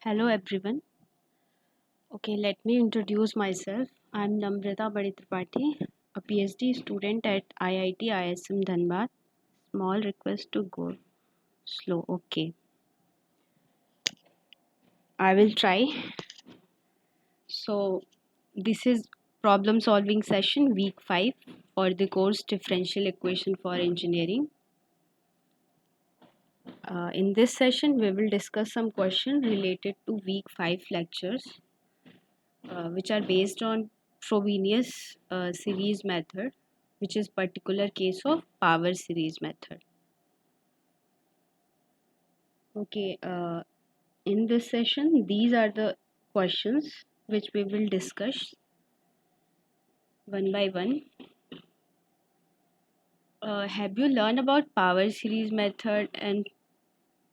Hello everyone. Okay, let me introduce myself. I'm Namrata Baditripathi, a PhD student at IIT ISM Dhanbad. Small request to go slow. Okay, I will try. So, this is problem solving session week 5 for the course Differential Equation for Engineering. In this session, we will discuss some questions related to week 5 lectures, which are based on Frobenius series method, which is particular case of power series method. Okay, in this session, these are the questions which we will discuss one by one. Have you learned about power series method and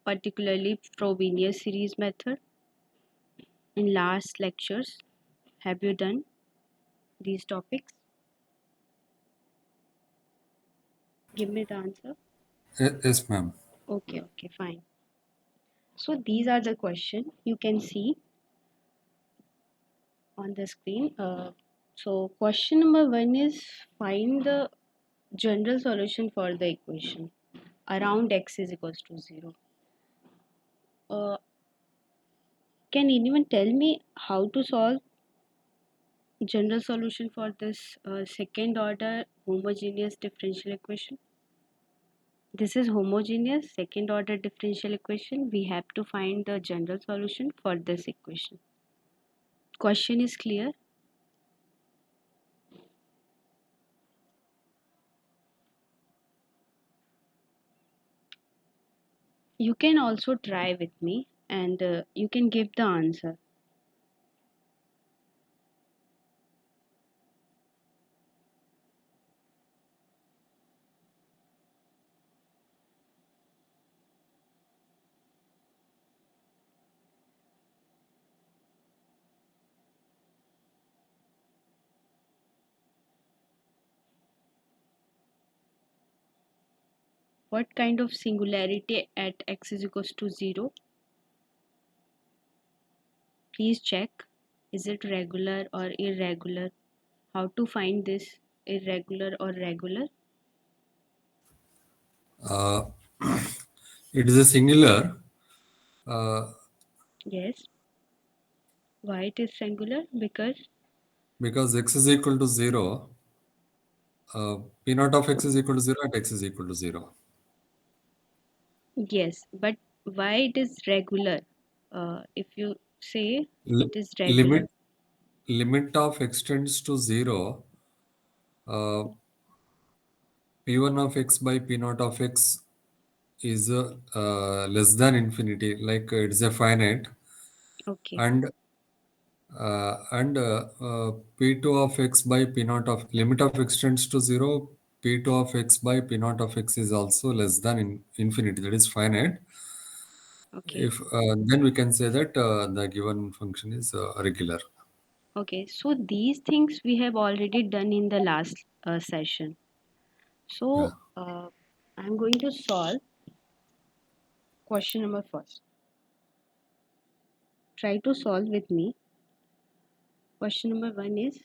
particularly Frobenius series method in last lectures? Have you done these topics? Give me the answer. Yes, ma'am. Okay, fine. So these are the questions you can see on the screen. So question number 1 is find the general solution for the equation around x is equals to 0. Uh, can anyone tell me how to solve general solution for this second order homogeneous differential equation? This is homogeneous second order differential equation. We have to find the general solution for this equation. Question is clear? You can also try with me and you can give the answer. What kind of singularity at x is equals to 0? Please check. Is it regular or irregular? How to find this irregular or regular? Uh, it is a singular uh, Yes. Why it is singular? Because because x is equal to 0. P naught of x is equal to 0 and x is equal to 0. yes, but why it is regular? If you say it Li- is limit regular. limit of x tends to 0. Uh, P1 of x by P naught of x is less than infinity. Like it's a finite, Okay. and P2 of x by P naught of limit of x tends to 0. P2 of x by P naught of x is also less than infinity, that is finite. Okay. If then we can say that the given function is regular. Okay. So these things we have already done in the last session. Yeah. So I'm going to solve question number first. Try to solve with me. Question number 1 is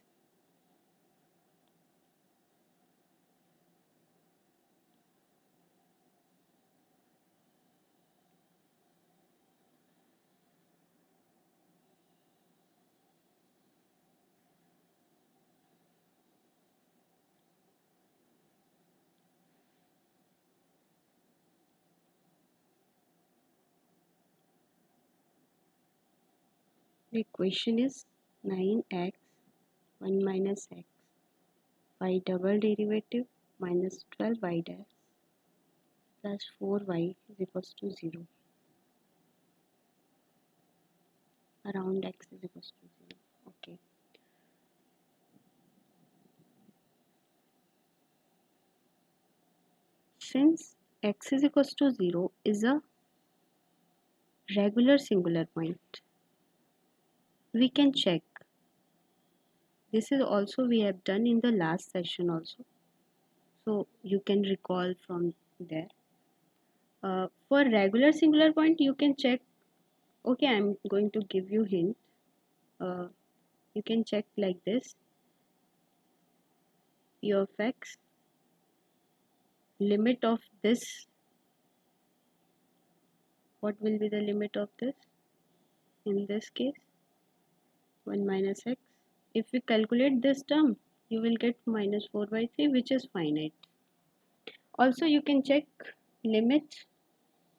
the equation is 9x 1 minus x y double derivative minus 12y dash plus 4y is equals to 0 around x is equals to 0. Okay. Since x is equals to 0 is a regular singular point, we can check. This is also we have done in the last session also. So you can recall from there. For regular singular point, you can check Okay, I'm going to give you hint. Uh, you can check like this. P of x, limit of this. What will be the limit of this? In this case, 1 minus x. If we calculate this term, you will get minus 4 by 3, which is finite. Also, you can check limit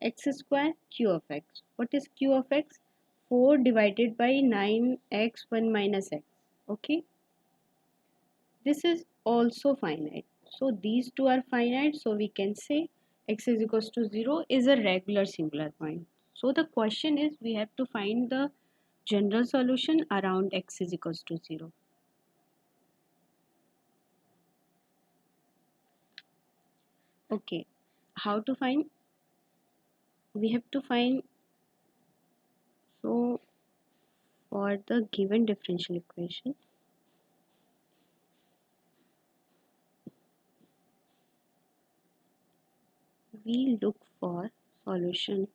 x square q of x. What is q of x? 4 divided by 9x 1 minus x. Okay, this is also finite. So these two are finite, so we can say x is equals to 0 is a regular singular point. So the question is, we have to find the general solution around x is equals to 0. Okay, how to find? We have to find, so for the given differential equation, we look for solution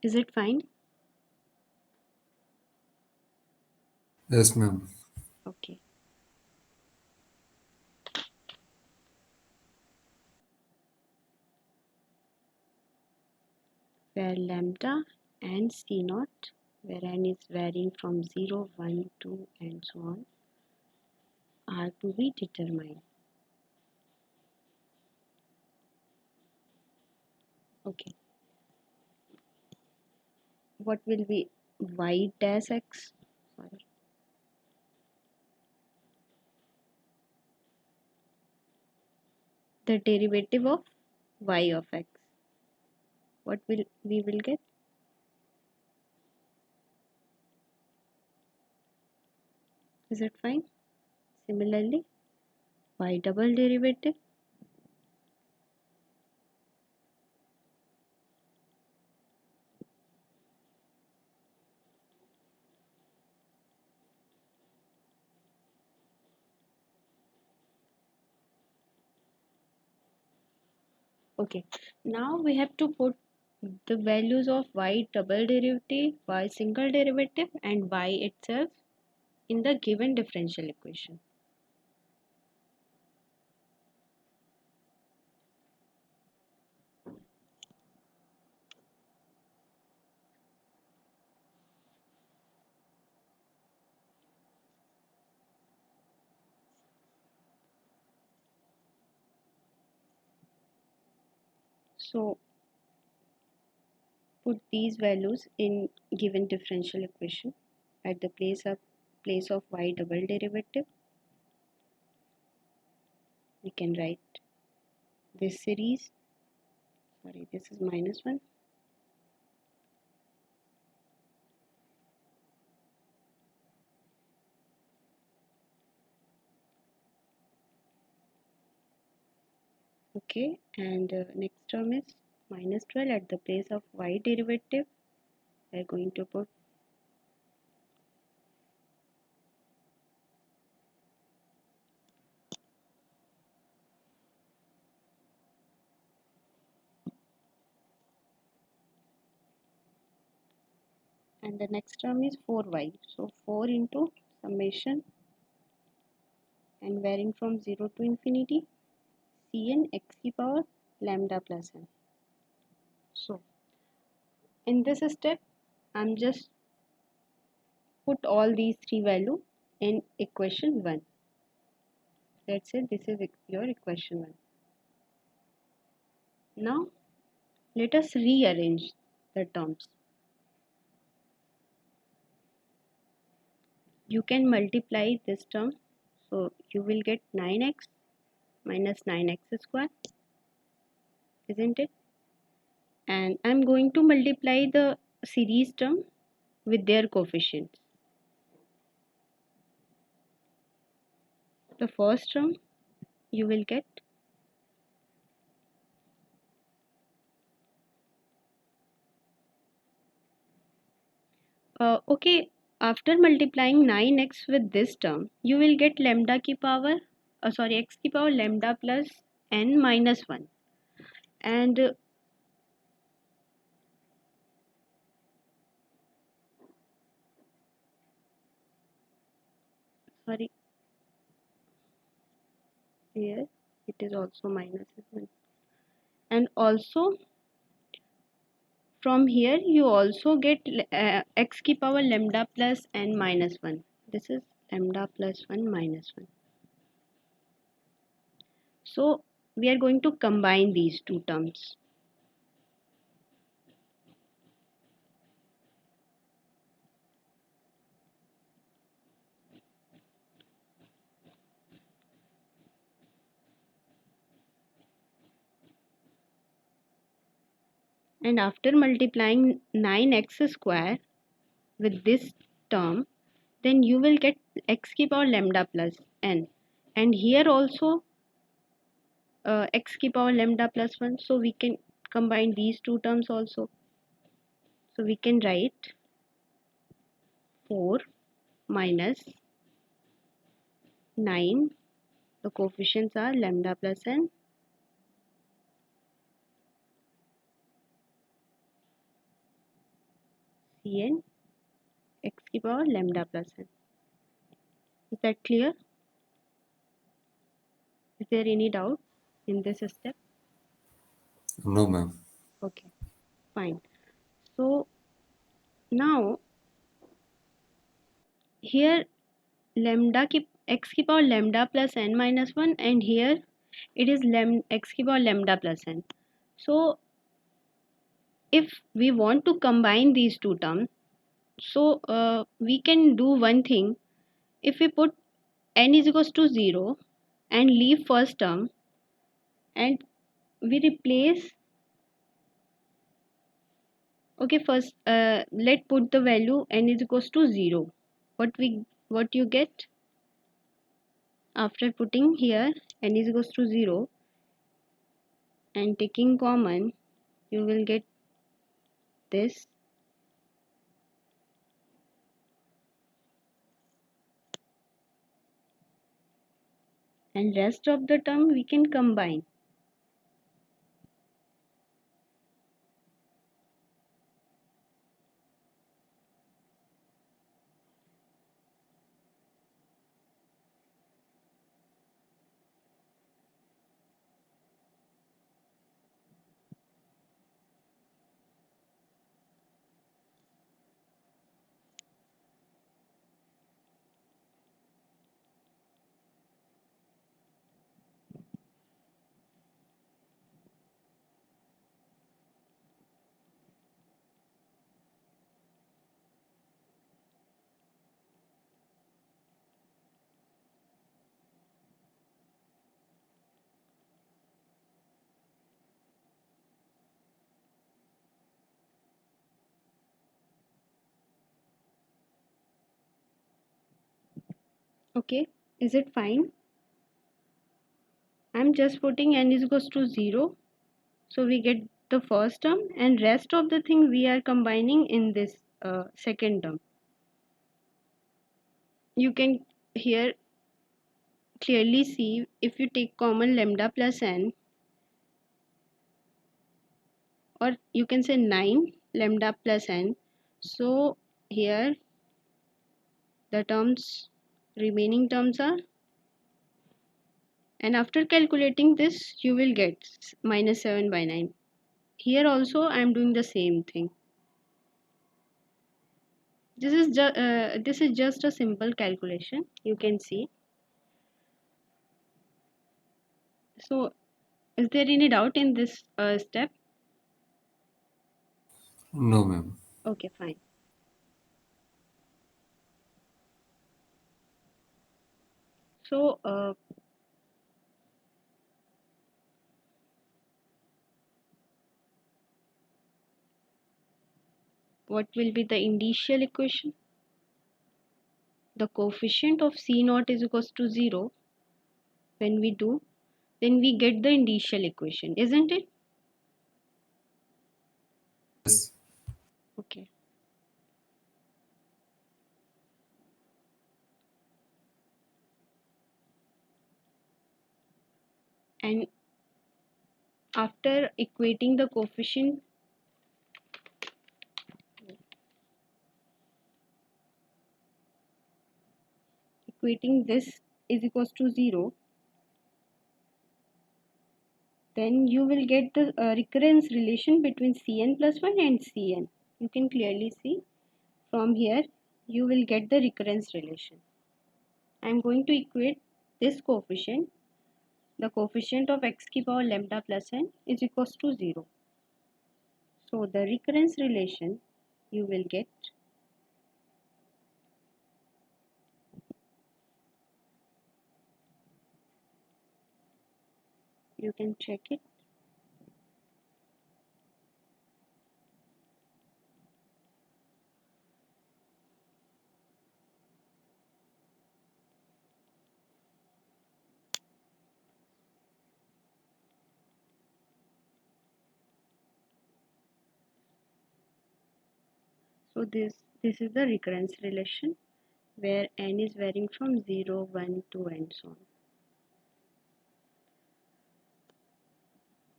is it fine? Yes, ma'am. Okay, where lambda and c naught, where n is varying from 0, 1, 2 and so on, are to be determined. Okay, what will be y dash x? Sorry, the derivative of y of x. What will we will get? Is it fine? Similarly, y double derivative. Okay, now we have to put the values of y double derivative, y single derivative and y itself in the given differential equation. So put these values in given differential equation at the place of y double derivative. We can write this series, sorry, this is minus 1, okay, and next term is minus 12 at the place of y derivative. We are going to put and the next term is 4y. So 4 into summation and varying from 0 to infinity Cn x power lambda plus n. So in this step, I'm just put all these three values in equation 1. Let's say this is your equation 1. Now let us rearrange the terms. You can multiply this term, so you will get 9x minus 9x square, isn't it? And I'm going to multiply the series term with their coefficients. The first term you will get Okay, after multiplying 9x with this term, you will get lambda ki power, x ki power lambda plus n minus 1. And sorry, here it is also minus 1. And also from here you also get x ki power lambda plus n minus 1. This is lambda plus 1 minus 1. So we are going to combine these two terms. And after multiplying 9x square with this term, then you will get x ki power lambda plus n. And here also x ki power lambda plus 1. So we can combine these two terms also. So we can write 4 minus 9. The coefficients are lambda plus n. Cn x ki power lambda plus n. Is that clear? Is there any doubt in this step? No, ma'am. Okay, fine. So now here lambda ki x ki power lambda plus n minus 1, and here it is x ki power lambda plus n. So if we want to combine these two terms, so we can do one thing. If we put n is equals to 0 and leave first term, and we replace, okay, first let put the value n is equals to 0. What you get after putting here n is equals to 0 and taking common, you will get this, and rest of the term we can combine. Okay, is it fine? I'm just putting n is equals to 0, so we get the first term, and rest of the thing we are combining in this second term. You can here clearly see, if you take common lambda plus n, or you can say 9 lambda plus n, so here the terms, remaining terms are, and after calculating this you will get minus 7 by 9. Here also I am doing the same thing. This is just a simple calculation, you can see. So is there any doubt in this step? No, ma'am. Okay, fine. So what will be the initial equation? The coefficient of C naught is equals to 0. When we do, then we get the initial equation, isn't it? Yes. Okay. And after equating the coefficient, equating this is equals to 0, then you will get the recurrence relation between Cn plus 1 and Cn. You can clearly see from here you will get the recurrence relation. I am going to equate this coefficient. The coefficient of x की power lambda plus n is equals to 0. So the recurrence relation you will get you can check it. So this is the recurrence relation where n is varying from 0, 1, 2 and so on.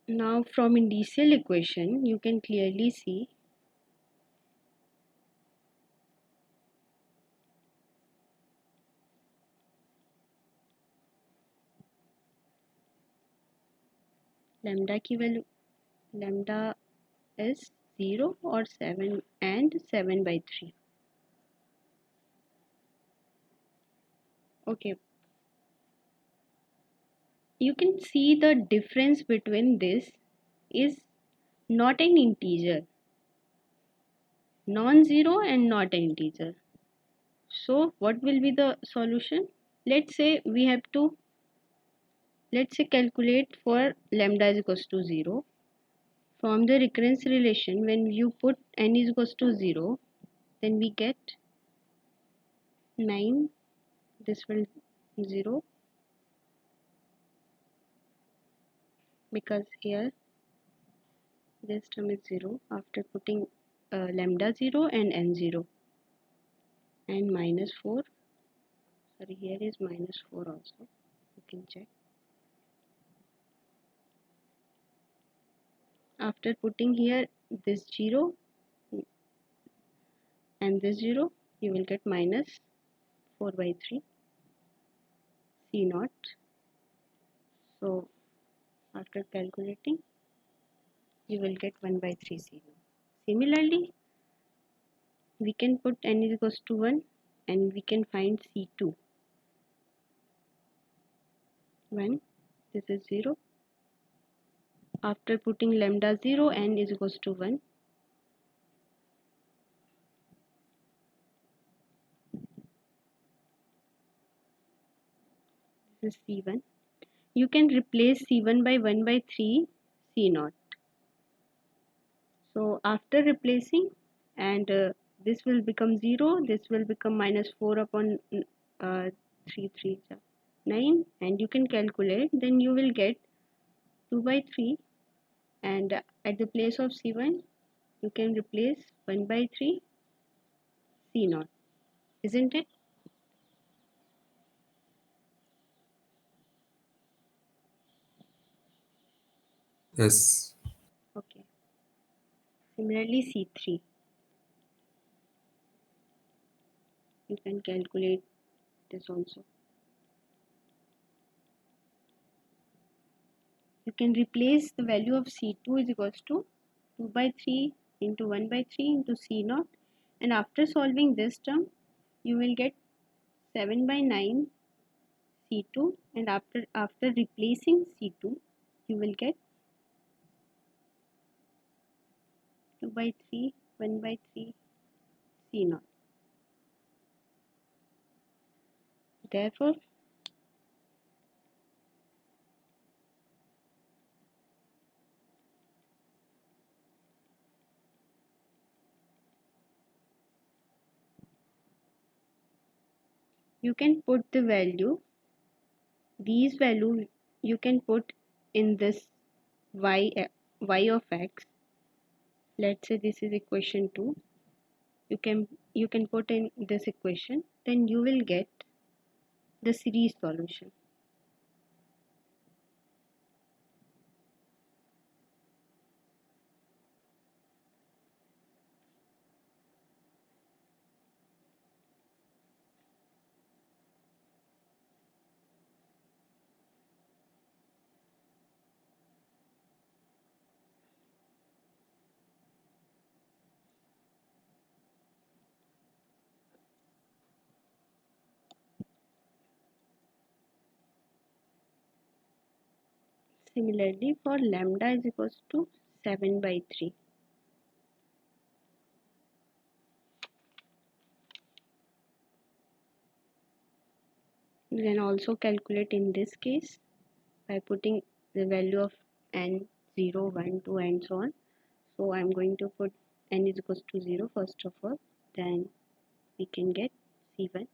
Now from initial equation you can clearly see lambda की value lambda is 0 or 7 and 7 by 3. Okay, you can see the difference between this is not an integer, non-zero and not an integer. So what will be the solution? Let's say we have to calculate for lambda is equals to 0. From the recurrence relation, when you put n is equals to 0, then we get 9, this will 0, because here this term is 0 after putting lambda 0 and n 0, and minus 4, sorry, here is minus 4 also, you can check. After putting here this 0 and this 0, you will get minus 4 by 3 C naught. So after calculating, you will get 1 by 3 C naught. Similarly, we can put n is equals to 1 and we can find C2. 1, this is 0. After putting lambda 0, n is equals to 1. This is C1. You can replace C1 by 1 by 3 C naught. So after replacing, and this will become 0, this will become minus 4 upon 3, 3, 9, and you can calculate, then you will get 2 by 3, and at the place of C1 you can replace 1 by 3 C naught, isn't it? Yes. Okay. Similarly C3, you can calculate this also. You can replace the value of C2 is equals to 2 by 3 into 1 by 3 into C naught, and after solving this term you will get 7 by 9 C2, and after replacing C2 you will get 2 by 3 1 by 3 C naught. Therefore you can put the value, these value you can put in this y of x. Let's say this is equation 2. You can put in this equation, then you will get the series solution. Similarly, for lambda is equals to 7 by 3. You can also calculate in this case by putting the value of n 0, 1, 2 and so on. So I'm going to put n is equals to 0 first of all, then we can get C1.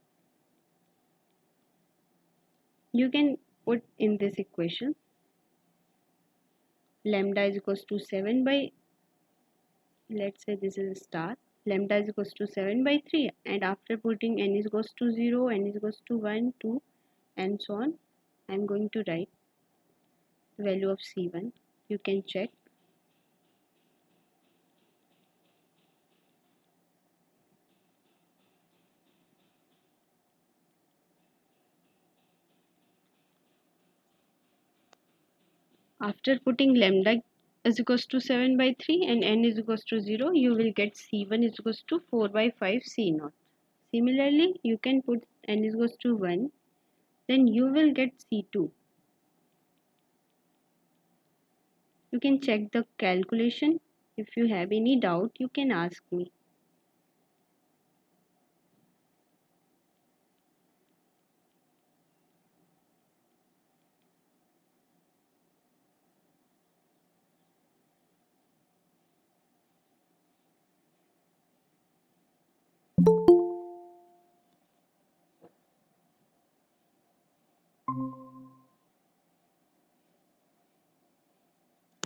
You can put in this equation lambda is equals to 7 by, let's say this is a star, lambda is equals to 7 by 3, and after putting n is equals to 0, n is equals to 1, 2 and so on, I'm going to write the value of C1. You can check. After putting lambda is equals to 7 by 3 and n is equals to 0, you will get C1 is equals to 4 by 5 C naught. Similarly, you can put n is equals to 1, then you will get C2. You can check the calculation. If you have any doubt, you can ask me.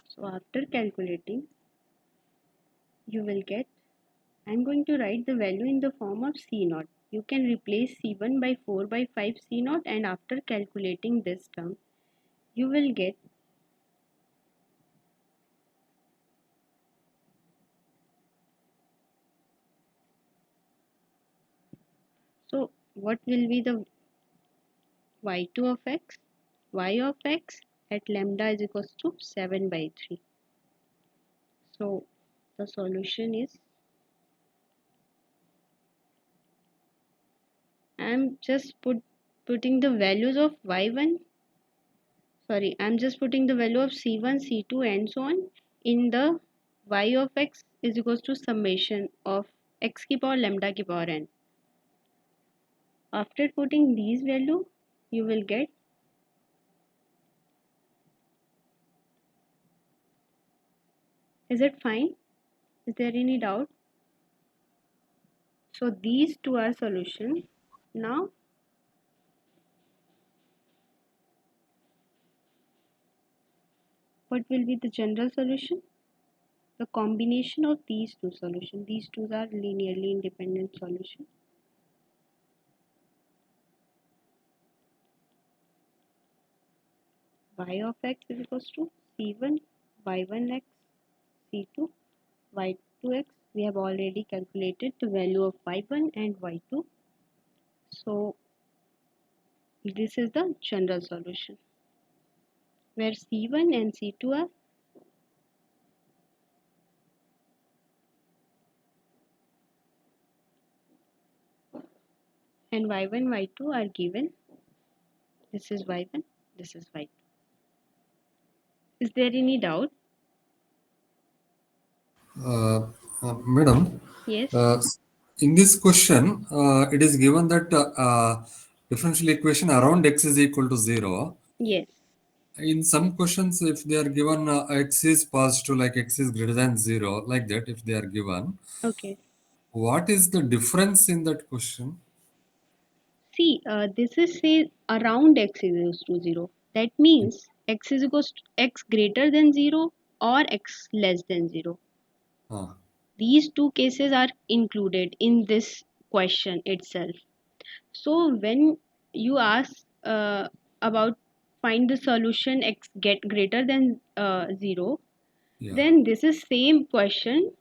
So after calculating, you will get, I'm going to write the value in the form of C naught. You can replace C1 by 4 by 5 C naught, and after calculating this term, you will get, so what will be the y2 of x? Y of x at lambda is equals to 7 by 3. So the solution is, I'm just putting the values of y1, sorry, I'm just putting the value of c1, c2 and so on in the y of x is equals to summation of x ki power lambda ki power n. After putting these value, you will get, is it fine? Is there any doubt? So these two are solution. Now what will be the general solution? The combination of these two solutions. These two are linearly independent solution. Y of x is equals to c1 y1x c2 y2x. We have already calculated the value of y1 and y2. So this is the general solution where c1 and c2 are and y1 y2 are given. This is y1, this is y2. Is there any doubt? Uh, Madam, Yes. uh, in this question, it is given that differential equation around x is equal to 0. Yes. In some questions, if they are given x is positive, like x is greater than 0, like that, if they are given, Okay. what is the difference in that question? See, this is say around x is equals to 0. That means x is equals to x greater than 0 or x less than 0. Ah, These two cases are included in this question itself. So when you ask about find the solution x get greater than 0, yeah, then this is same question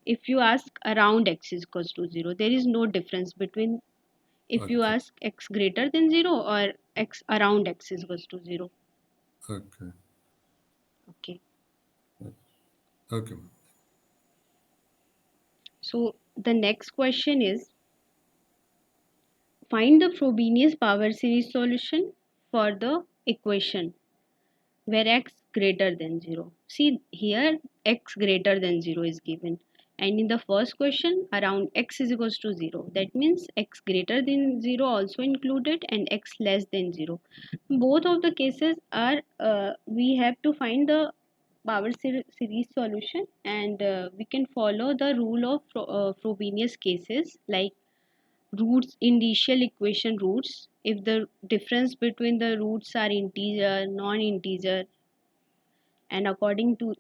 if you ask around x is equals to 0. There is no difference between if you okay, ask x greater than 0 or x around x is equals to 0. okay, Okay. okay. So the next question is find the Frobenius power series solution for the equation where x greater than 0. See here x greater than 0 is given, and in the first question around x is equals to 0. That means x greater than 0 also included and x less than 0. Both of the cases are we have to find the power series solution, and we can follow the rule of Frobenius cases like roots initial equation roots. If the difference between the roots are integer non-integer, and according to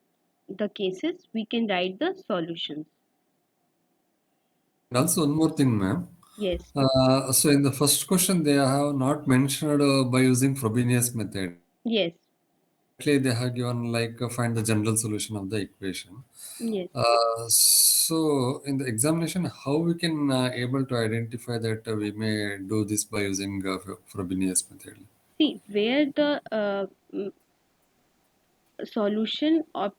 the cases we can write the solutions. And also one more thing, ma'am. Yes, So in the first question, they have not mentioned by using Frobenius method. yes, Actually, they have given like find the general solution of the equation. yes. So in the examination, how we can able to identify that we may do this by using Frobenius method? See where the solution of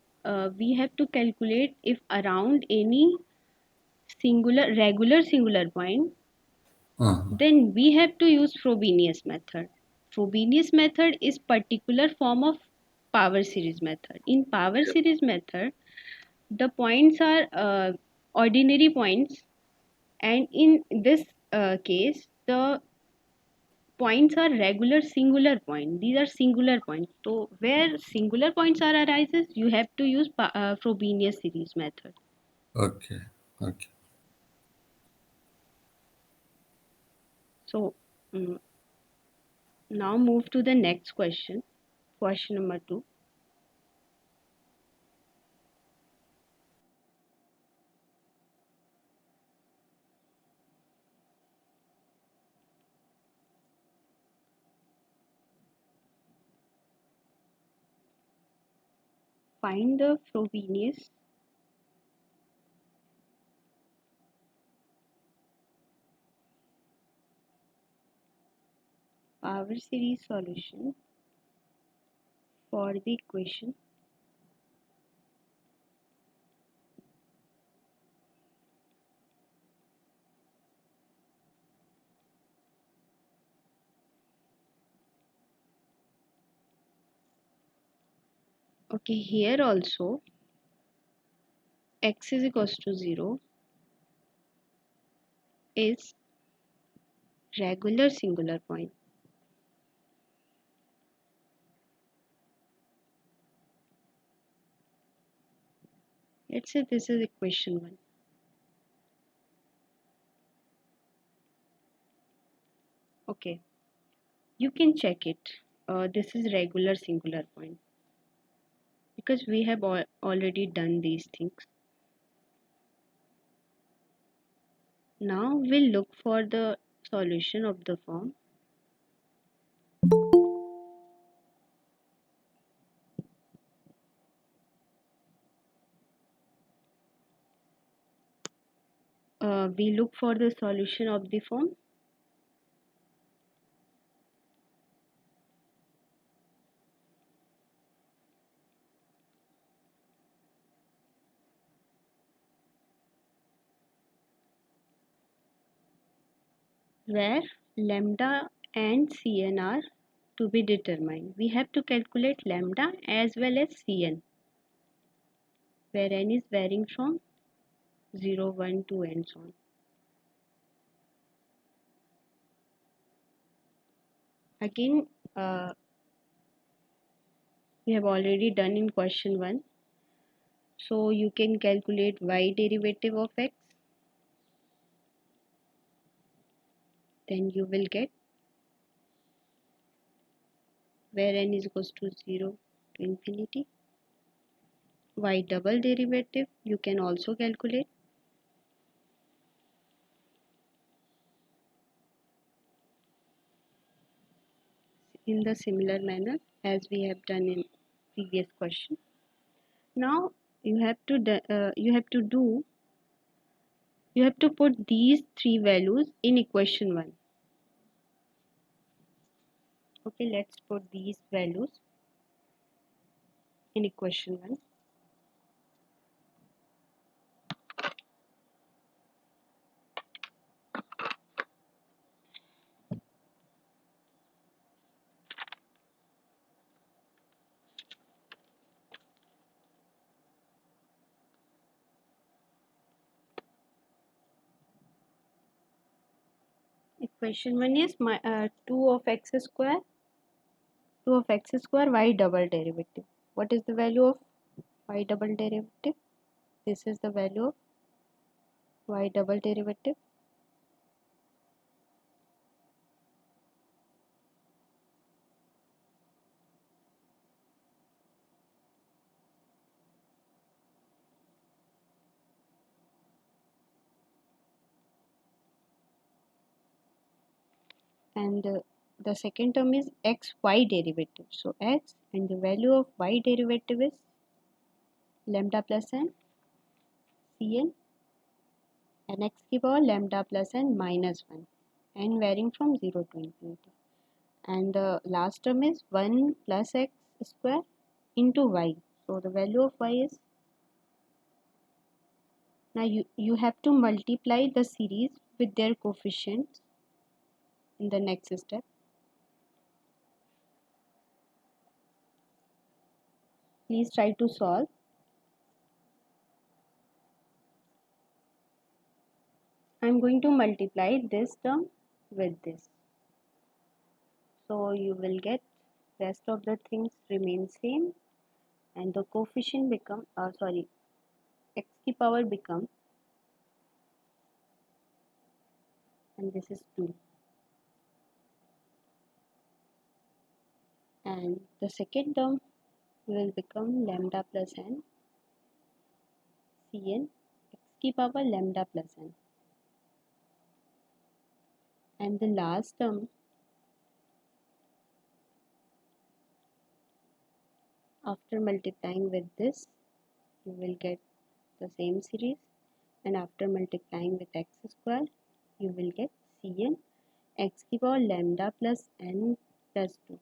we have to calculate if around any singular regular singular point, Uh, then we have to use Frobenius method. Frobenius method is particular form of power series method. In power yeah. series method, the points are ordinary points, and in this case the points are regular singular point. These are singular points. So where singular points are arises, you have to use Frobenius series method. Okay. Okay. So now move to the next question. Question number 2. Find the Frobenius power series solution for the equation okay. Here also x is equals to 0 is regular singular point. Let's say this is equation 1. Okay, you can check it. This is regular singular point because we have already done these things. Now we'll look for the solution of the form we look for the solution of the form where lambda and Cn are to be determined. We have to calculate lambda as well as Cn, where n is varying from 0, 1, 2 and so on. Again, we have already done in question 1. So you can calculate y derivative of x, then you will get where n is equals to 0 to infinity. Y double derivative you can also calculate in the similar manner as we have done in previous question. Now you have to put these three values in equation 1. Okay, let's put these values in equation 1. Question 1 is 2 of x square, 2 of x square y double derivative. What is the value of y double derivative? This is the value of y double derivative. And the second term is xy derivative. So x and the value of y derivative is lambda plus n cn and x की power lambda plus n minus 1 and varying from 0 to infinity. And the last term is 1 plus x square into y. So the value of y is, now you have to multiply the series with their coefficients in the next step. Please try to solve. I am going to multiply this term with this. So you will get rest of the things remain same and the coefficient become x की power become, and this is 2, and the second term will become lambda plus n cn x की power lambda plus n, and the last term after multiplying with this you will get the same series, and after multiplying with x square you will get cn x की power lambda plus n plus 2.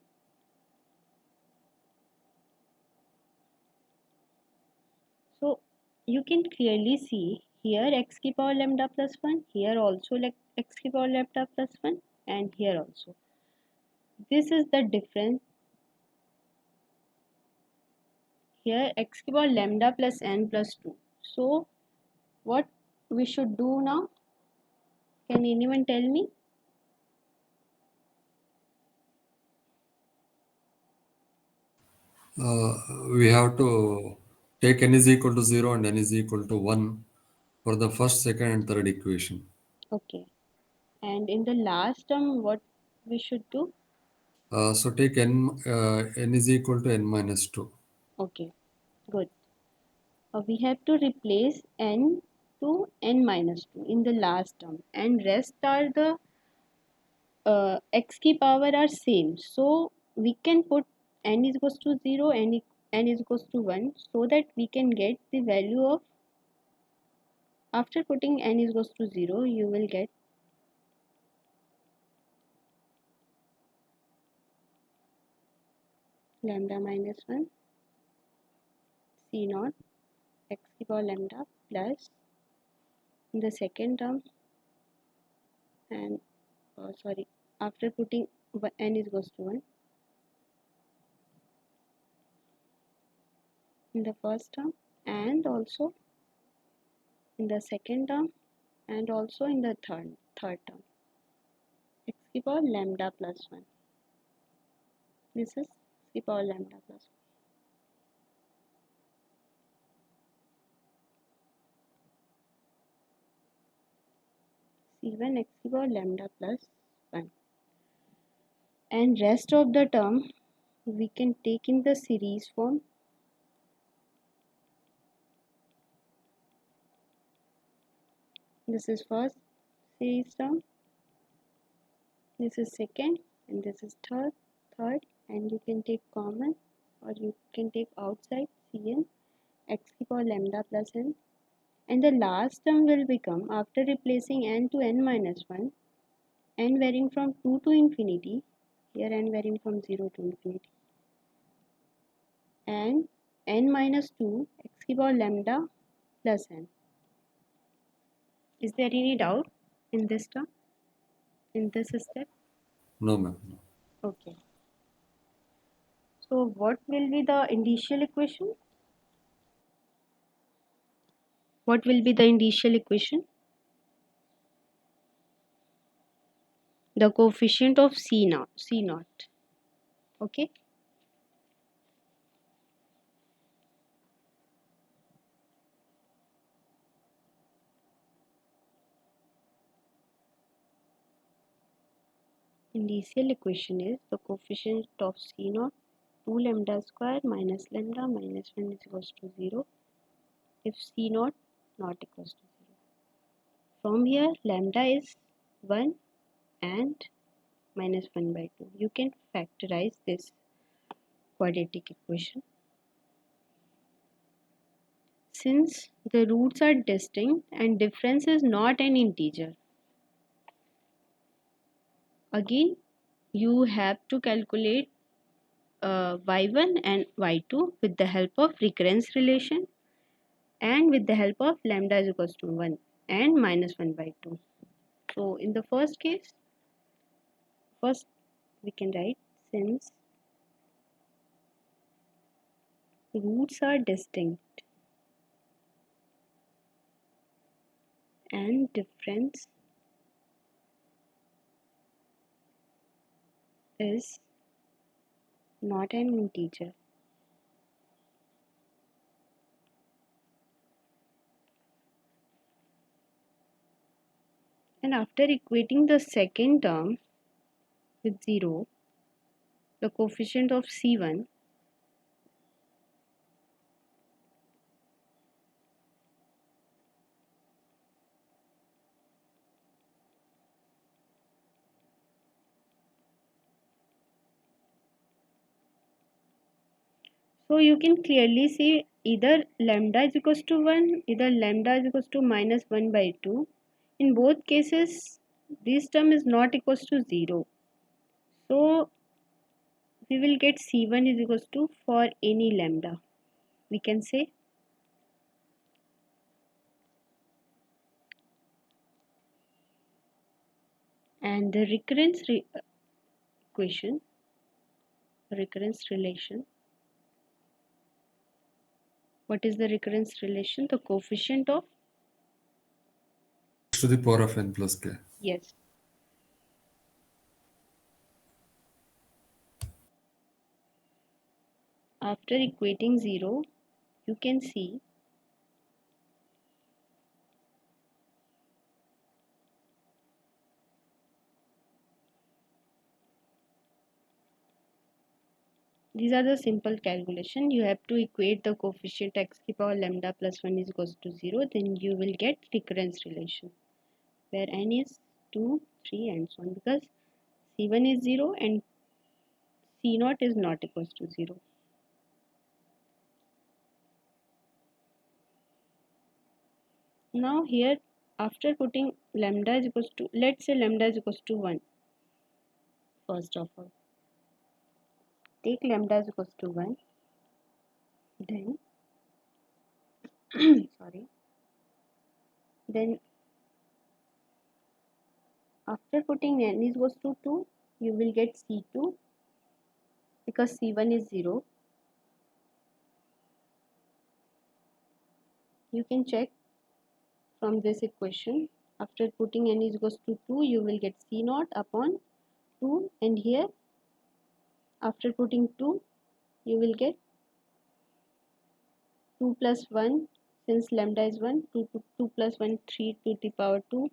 So you can clearly see here x की power lambda plus 1, here also like x की power lambda plus 1, and here also. This is the difference. Here x की power lambda plus n plus 2. So what we should do now? Can anyone tell me? We have to take n is equal to 0 and n is equal to 1 for the first, second, and third equation. Okay. And in the last term, what we should do? So take n is equal to n minus 2. Okay, good. We have to replace n to n minus 2 in the last term, and rest are the x की power are same. So we can put n is equals to 0 and n is equals to 1 so that we can get the value of, after putting n is equals to 0 you will get lambda minus 1 c naught x की power lambda plus in the second term, and after putting n is equals to 1 in the first term, and also in the second term, and also in the third term, x की power lambda plus 1. This is x की power lambda plus 1. C1 x की power lambda plus 1, and rest of the term we can take in the series form. This is first series term, this is second, and this is third, and you can take common or you can take outside cn x की power lambda plus n, and the last term will become, after replacing n to n minus 1, n varying from 2 to infinity, here n varying from 0 to infinity, and n minus 2 x की power lambda plus n. Is there any doubt in this term, in this step? No, ma'am. No. Okay. So what will be the initial equation? What will be the initial equation? the coefficient of C naught. Okay. Initial equation is the coefficient of C0 2 lambda square minus lambda minus 1 is equals to 0 if C0 not equals to 0. From here lambda is 1 and minus 1 by 2. You can factorize this quadratic equation. Since the roots are distinct and difference is not an integer, again you have to calculate y1 and y2 with the help of recurrence relation and with the help of lambda is equals to 1 and minus 1 by 2. So in the first case, first we can write since roots are distinct and difference is not an integer. And after equating the second term with 0, the coefficient of C1 so you can clearly see either lambda is equals to 1, either lambda is equals to minus 1 by 2. In both cases, this term is not equals to 0. So we will get C1 is equals to for any lambda. We can say and the equation, recurrence relation. What is the recurrence relation? The coefficient of to the power of n plus k. yes. After equating 0, you can see these are the simple calculation. You have to equate the coefficient x to the power lambda plus 1 is equals to 0. Then you will get recurrence relation where n is 2, 3 and so on because C1 is 0 and C0 is not equals to 0. Now here after putting lambda is equals to, let's say lambda is equals to 1 first of all. Take lambda is equals to 1, then sorry, then after putting n is equals to 2 you will get C2 because C1 is 0. You can check from this equation. After putting n is equals to 2 you will get C0 upon 2 and here after putting 2 you will get 2 plus 1 since lambda is 1, 2 plus 1 3 to the power 2,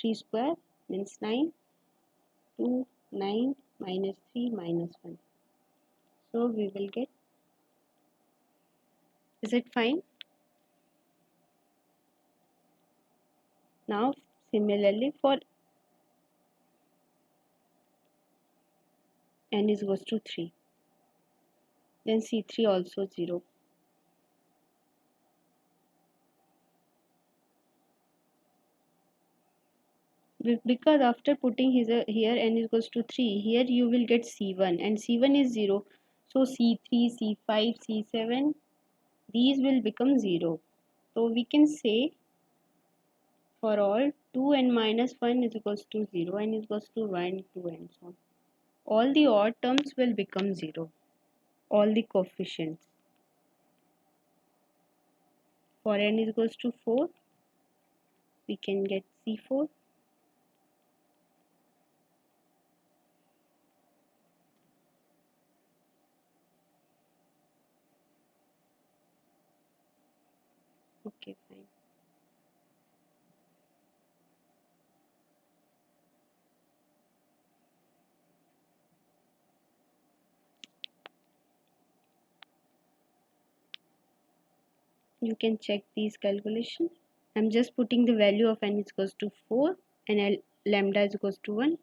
3 square means 9, 2 9 minus 3 minus 1. So we will get, is it fine? Now similarly for n is equals to 3 then C3 also 0. Because after putting his here n is equals to 3 here you will get C1 and C1 is 0 so C3 C5 C7 these will become 0. So we can say for all 2 and minus 1 is equals to 0 and is equals to 1 2 and so on. All the odd terms will become 0, all the coefficients. For n is equals to 4 we can get C4. Okay, fine. You can check these calculations. I'm just putting the value of n is equals to 4 and lambda is equals to 1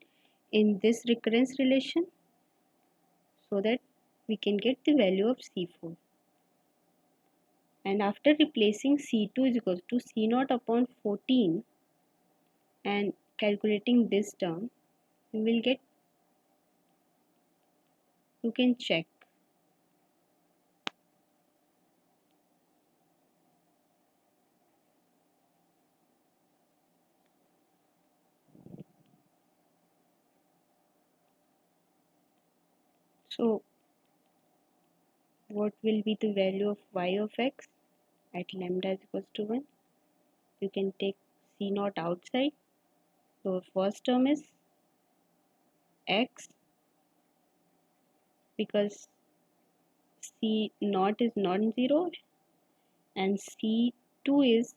in this recurrence relation so that we can get the value of C4. And after replacing C2 is equals to C0 upon 14 and calculating this term, we will get, you can check. So what will be the value of y of x at lambda is equals to 1? You can take C0 outside. So first term is x because C0 is non-zero and C2 is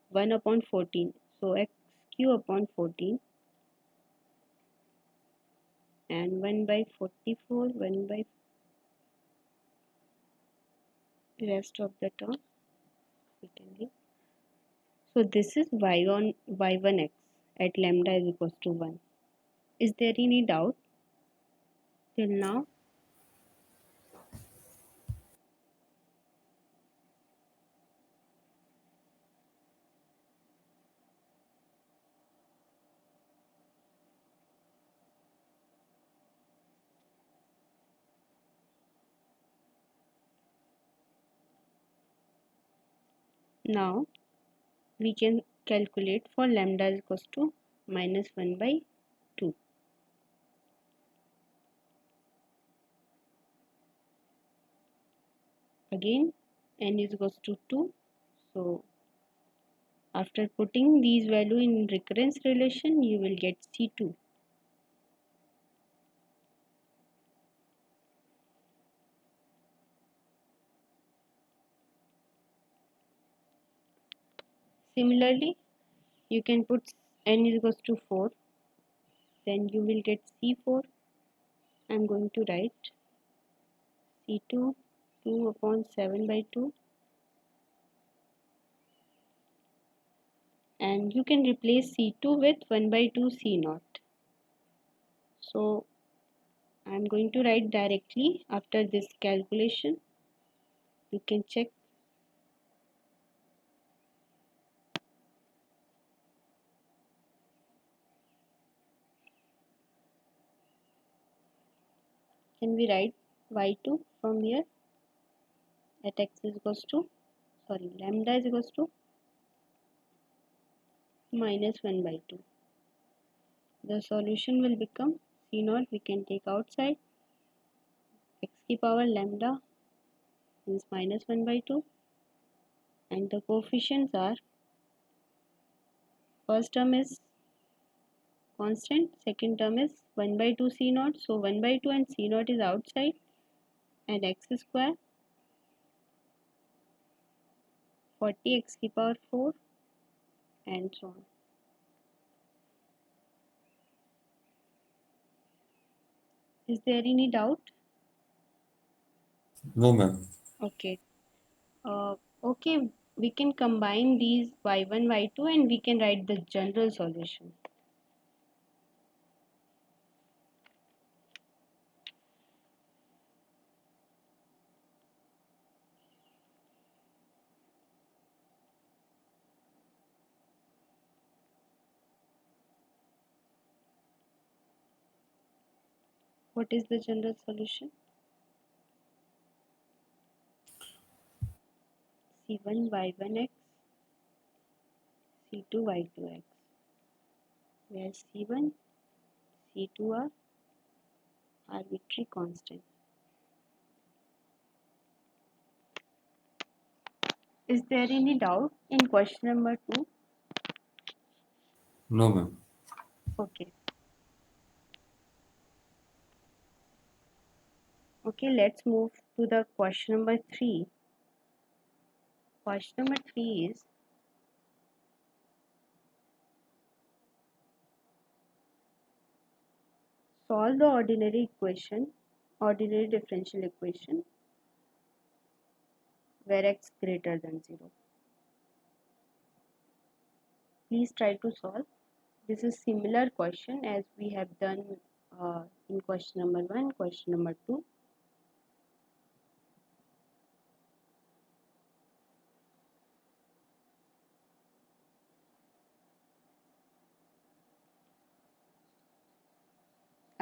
1 upon 14. So x cube upon 14 and 1 by 44, 1 by the rest of the term we can give. So this is y1x at lambda is equals to 1. Is there any doubt till now? Now we can calculate for lambda is equals to minus 1 by 2. Again n is equals to 2. So after putting these value in recurrence relation, you will get C2. Similarly, you can put n is equals to 4, then you will get C4. I'm going to write C2 2 upon 7 by 2, and you can replace C2 with 1 by 2 C0. So I'm going to write directly after this calculation. You can check. Can we write y2 from here at x is equals to, lambda is equals to minus 1 by 2. The solution will become C0 we can take outside, x की power lambda is minus 1 by 2, and the coefficients are, first term is constant, second term is 1 by 2 C0, so 1 by 2 and C0 is outside, and x square 40 x की power 4 and so on. Is there any doubt? No, ma'am. Okay. Okay, we can combine these y1, y2 and we can write the general solution. What is the general solution? C1 y1x, C2 y2x, where C1, C2 are arbitrary constant. Is there any doubt in question number 2? No, ma'am. Okay. Okay, let's move to the question number 3. Question number 3 is solve the ordinary differential equation where x greater than 0. Please try to solve. This is similar question as we have done in question number 1, question number 2.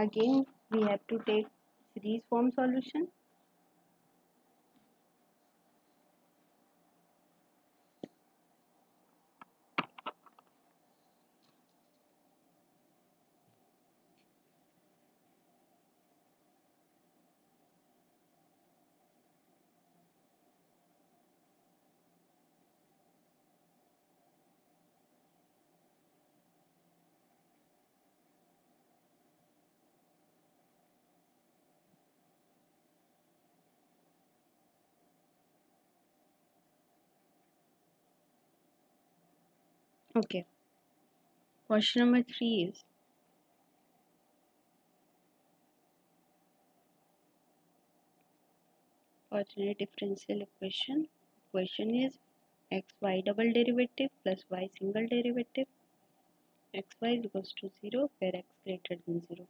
Again, we have to take series form solution. Okay. Question number 3 is ordinary differential equation. Question is xy double derivative plus y single derivative xy is equals to 0 where x greater than 0.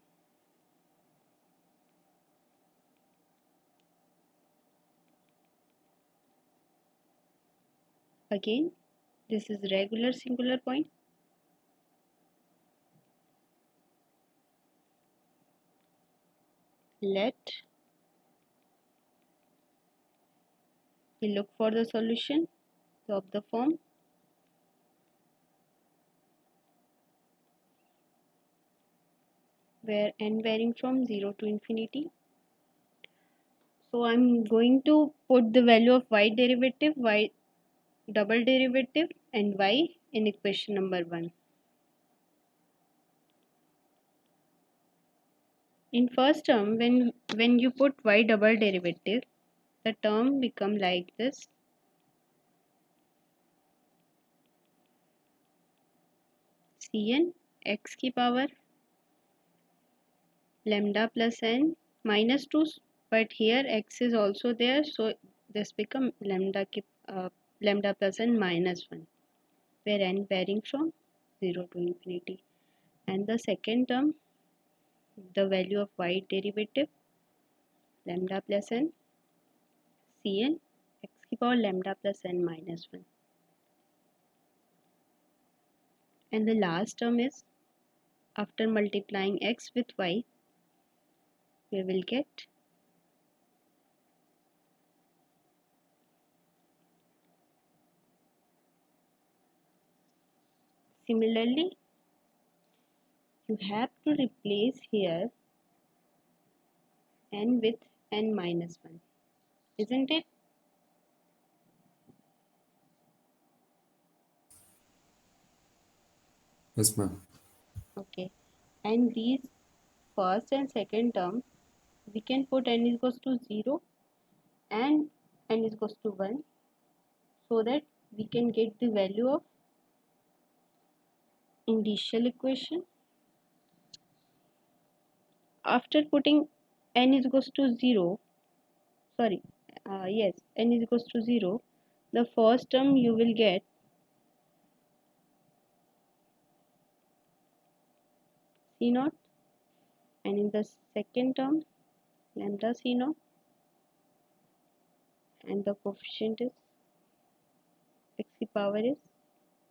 Again, this is regular singular point. Let we look for the solution of the form where n varying from 0 to infinity. So I'm going to put the value of y derivative, y double derivative and y in equation number 1. In first term, when you put y double derivative, the term become like this. Cn x की power lambda plus n minus 2, but here x is also there, so this become lambda plus n minus 1, where n varying from 0 to infinity. And the second term, the value of y derivative lambda plus n Cn x की power lambda plus n minus 1. And the last term is after multiplying x with y, we will get similarly you have to replace here n with n minus 1, isn't it? Yes, ma'am. Okay, and these first and second term we can put n is equals to 0 and n is equals to 1, so that we can get the value of initial equation. After putting n is equals to 0, sorry, yes, n is equals to 0, the first term you will get C naught, and in the second term lambda C naught, and the coefficient is x की power is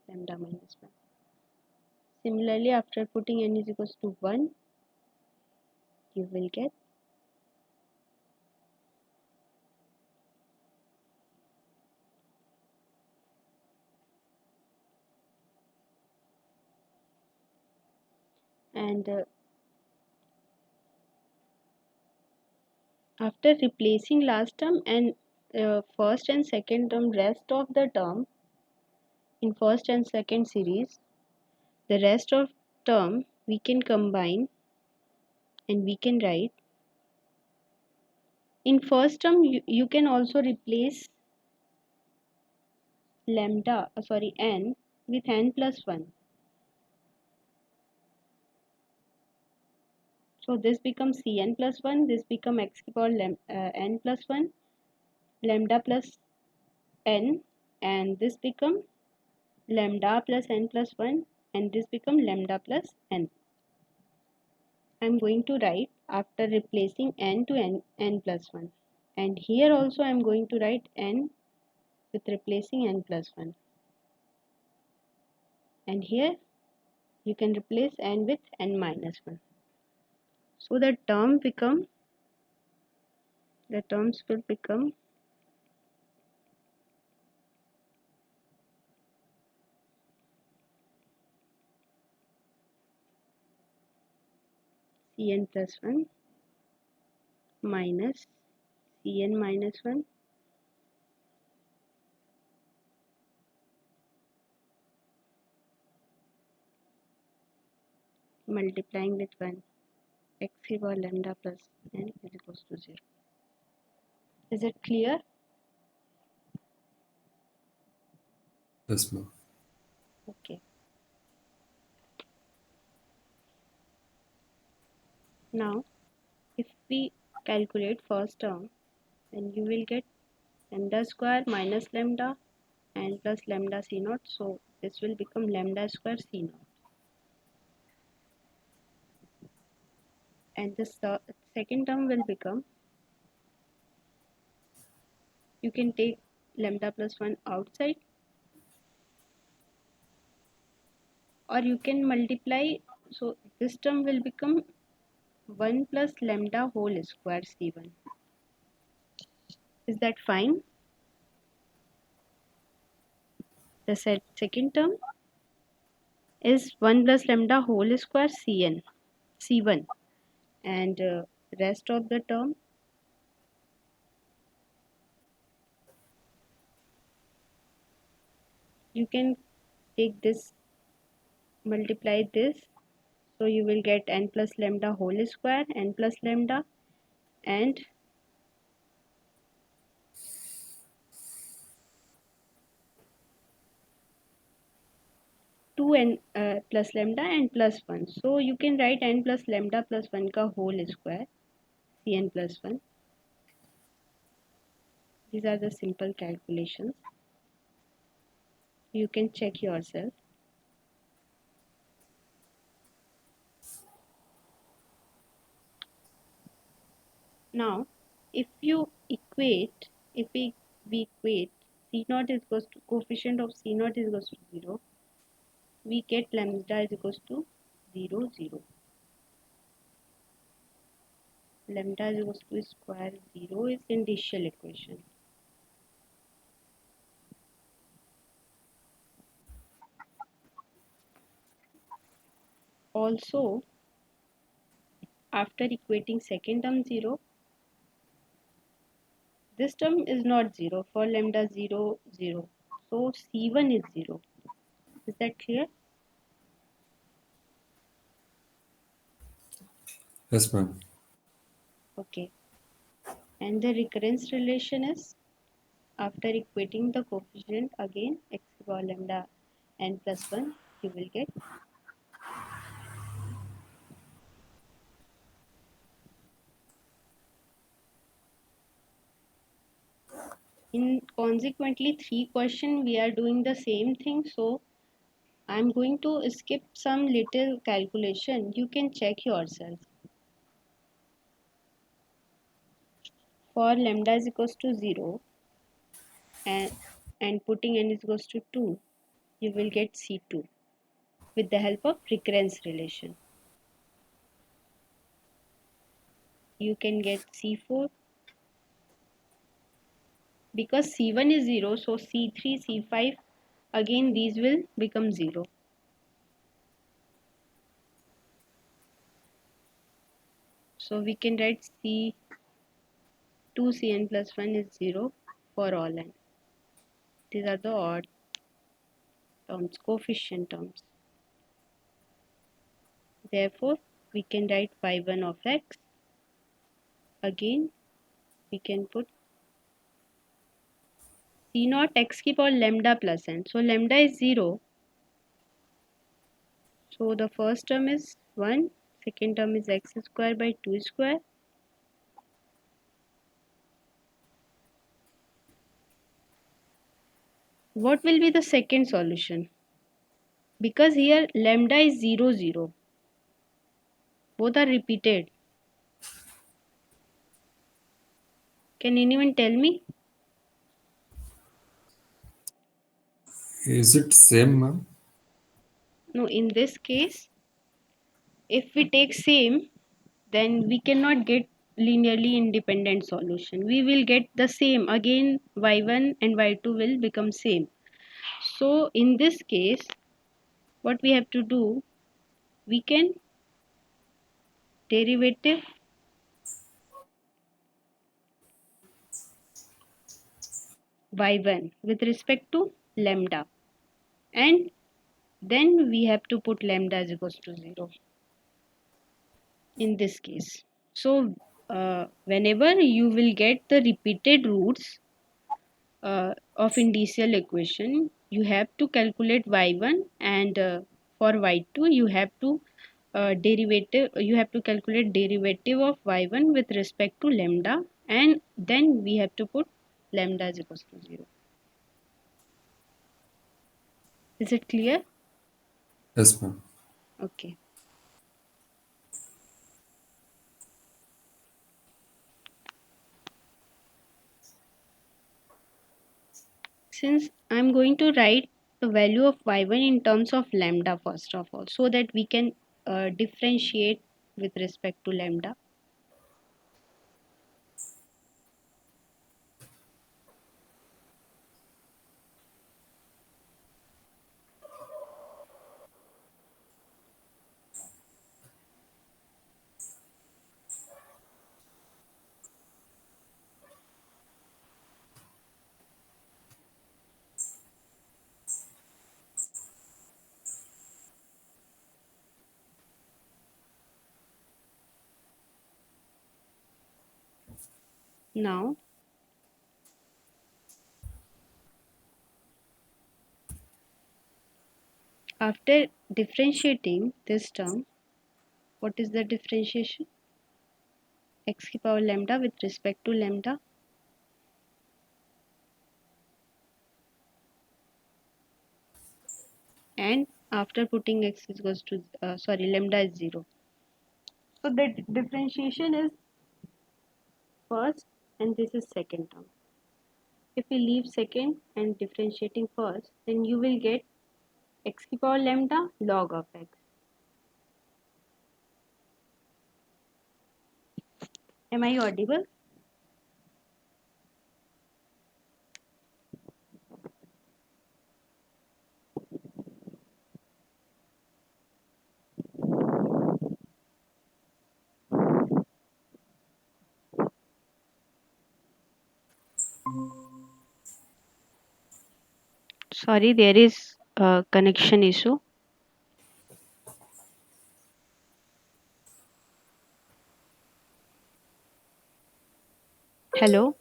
lambda minus 1. Similarly, after putting n is equals to 1, you will get and after replacing last term and first and second term, rest of the term in first and second series, the rest of term we can combine and we can write in first term you can also replace n with n plus 1. So this becomes Cn plus 1, this becomes x to the power n plus 1, lambda plus n, and this becomes lambda plus n plus 1, and this becomes lambda plus n. I'm going to write after replacing n to n plus 1, and here also I'm going to write n with replacing n plus 1, and here you can replace n with n minus 1. So the terms will become Cn plus 1 minus Cn minus 1 multiplying with 1 x to the power lambda plus n is equals to 0. Is it clear? Yes, ma'am. Okay. Now if we calculate first term, then you will get lambda square minus lambda and plus lambda c naught. So this will become lambda square c naught. And the second term will become, you can take lambda plus 1 outside, or you can multiply. So this term will become 1 plus lambda whole square c1. Is that fine? The second term is 1 plus lambda whole square c1, and rest of the term you can take this, multiply this, so you will get n plus lambda whole square, n plus lambda, and 2n plus lambda and plus 1. So you can write n plus lambda plus 1 ka whole square, cn plus 1. These are the simple calculations. You can check yourself. Now, if we equate C naught is equals to coefficient of C naught is equals to 0, we get lambda is equals to 0, 0. Lambda is equals to square 0 is initial equation. Also, after equating second term 0, this term is not 0 for lambda 0, 0. So C1 is 0. Is that clear? Yes, ma'am. Okay. And the recurrence relation is, after equating the coefficient again x to the power lambda n plus 1, you will get in consequently 3 question we are doing the same thing. So I'm going to skip some little calculation. You can check yourself. For lambda is equals to 0 and putting n is equals to 2, you will get C2 with the help of recurrence relation. You can get C4 because C1 is 0, so C3, C5, again these will become 0. So we can write C2 Cn plus 1 is 0 for all n. These are the odd terms, coefficient terms. Therefore, we can write y1 of x. Again, we can put C naught x की power lambda plus n. So lambda is 0. So the first term is 1, second term is x square by 2 square. What will be the second solution? Because here lambda is 0, 0. Both are repeated. Can anyone tell me? Is it same, ma'am? No, in this case, if we take same, then we cannot get linearly independent solution. We will get the same. Again, y1 and y2 will become same. So in this case, what we have to do, we can derivative y1 with respect to lambda, and then we have to put lambda is equals to 0 in this case. So whenever you will get the repeated roots of indicial equation, you have to calculate y1, and for y2 you have to calculate derivative of y1 with respect to lambda, and then we have to put lambda is equals to 0. Is it clear? Yes, ma'am. Okay. Since I'm going to write the value of y1 in terms of lambda first of all, so that we can differentiate with respect to lambda. Now, after differentiating this term, what is the differentiation? X की power lambda with respect to lambda, and after putting x is equals to lambda is 0. So the differentiation is first and this is second term. If we leave second and differentiating first, then you will get x की power lambda log of x. Am I audible? Sorry, there is a connection issue. Hello,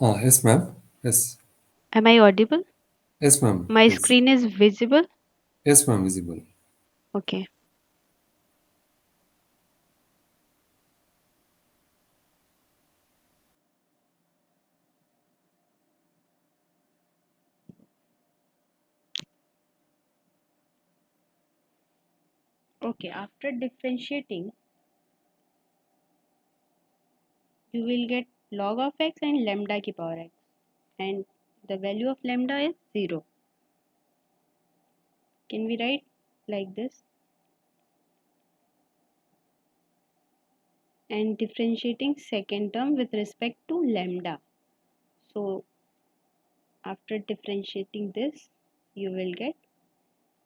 Yes, ma'am. Yes. am I audible? Yes, ma'am. My Please. screen is visible. Yes, ma'am. Visible. Okay. Okay, after differentiating, you will get log of x and lambda की power x, and the value of lambda is 0. Can we write like this? And differentiating second term with respect to lambda. So after differentiating this, you will get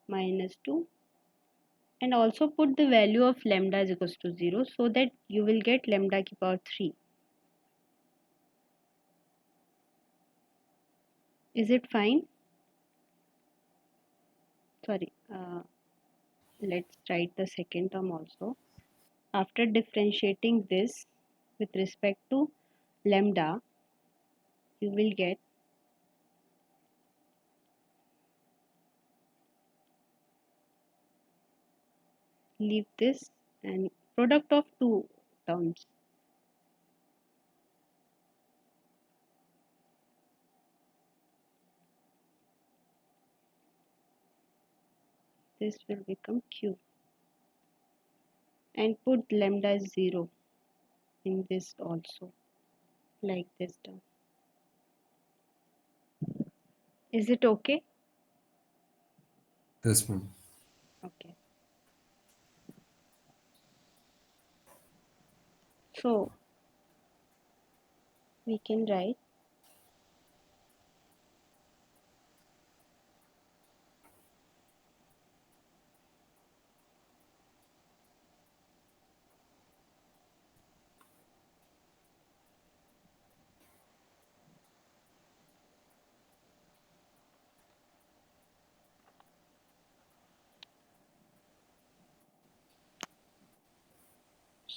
minus 2, and also put the value of lambda is equals to 0, so that you will get lambda की power 3. Is it fine? Sorry, let's write the second term also. After differentiating this with respect to lambda, you will get leave this and product of two terms. This will become q, and put lambda is 0 in this also, like this term. Is it okay? Yes, ma'am. Okay. So we can write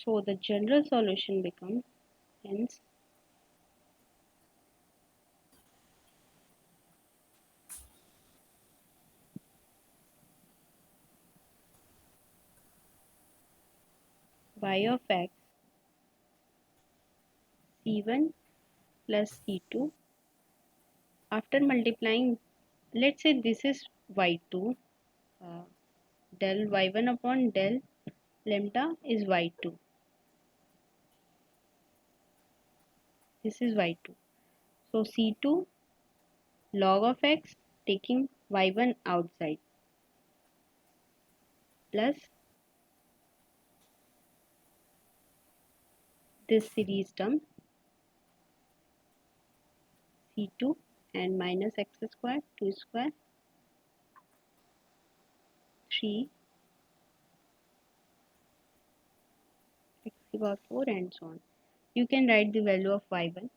so the general solution becomes hence y of x c1 plus c2 after multiplying, let's say this is y2, uh, del y1 upon del lambda is y2. This is y2. So c2 log of x taking y1 outside plus this series term c2 and minus x square 2 square 3 x to the power 4 and so on. You can write the value of y1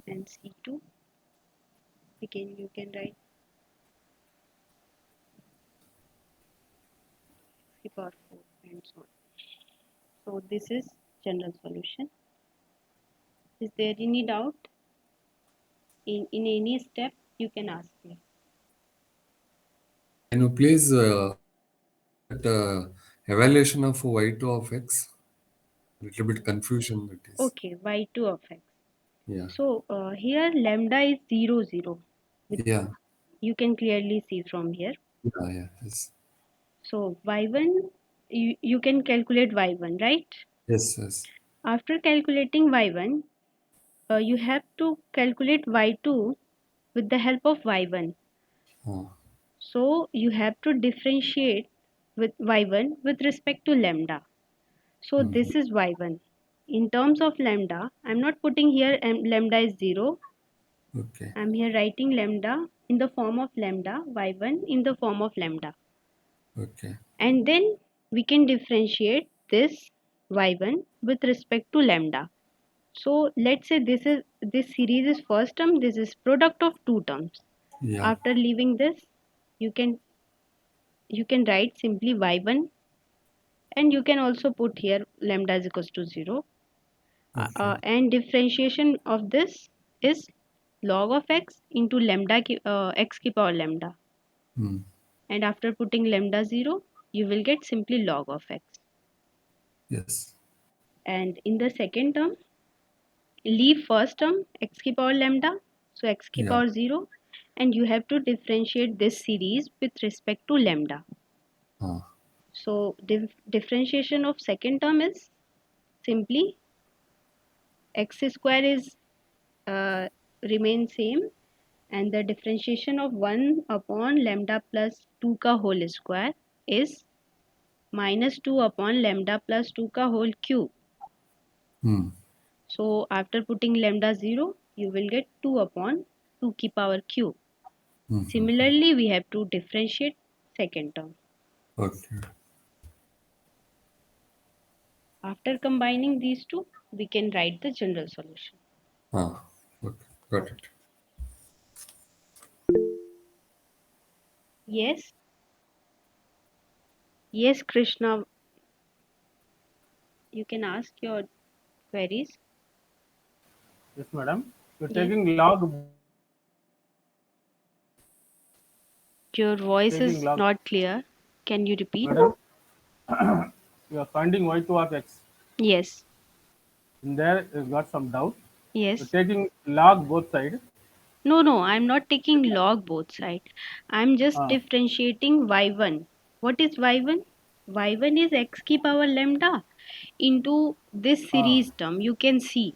and c2. Again you can write x to the power 4 and so on. So this is general solution. Is there any doubt in any step? You can ask me. Can you please evaluation of y2 of x? Little bit confusion it is. Okay, y2 of x. Yeah. So here lambda is 0 0. Yeah. You can clearly see from here. Yeah. Yeah. Yes. So y1, you can calculate y1, right? Yes. Yes. After calculating y1, you have to calculate y2 with the help of y1. Oh, So you have to differentiate with y1 with respect to lambda. So hmm. this is y1. In terms of lambda, I'm not putting here lambda is 0. Okay. I'm here writing lambda in the form of lambda, y1 in the form of lambda. Okay. And then we can differentiate this y1 with respect to lambda. So let's say this series is first term, this is product of two terms. Yeah. After leaving this, you can you can write simply y1, and you can also put here lambda is equals to 0. Okay. And differentiation of this is log of x into x ki power lambda. Hmm. And after putting lambda 0, you will get simply log of x. Yes. And in the second term, leave first term x ki power lambda, so x ki Yeah. power 0, and you have to differentiate this series with respect to lambda. Ah. So differentiation of second term is simply x square is remain same, and the differentiation of 1 upon lambda plus 2 ka whole square is minus 2 upon lambda plus 2 ka whole cube. Hmm. So after putting lambda 0, you will get 2 upon 2 ki power cube. Hmm. Similarly, we have to differentiate second term. Okay. After combining these two, we can write the general solution. Ah. Okay. Got it. Yes, yes, Krishna. You can ask your queries. Yes, madam. You're Yes. taking log. Your voice Taking is log. not clear. Can you repeat? Madam, you are finding y2 of x. Yes. In there, you got some doubt. You're Yes. taking log both sides. No, no, I'm not taking log both sides. I'm just Ah, differentiating y1. What is y1? Y1 is x ki power lambda into this ah. series term. You can see.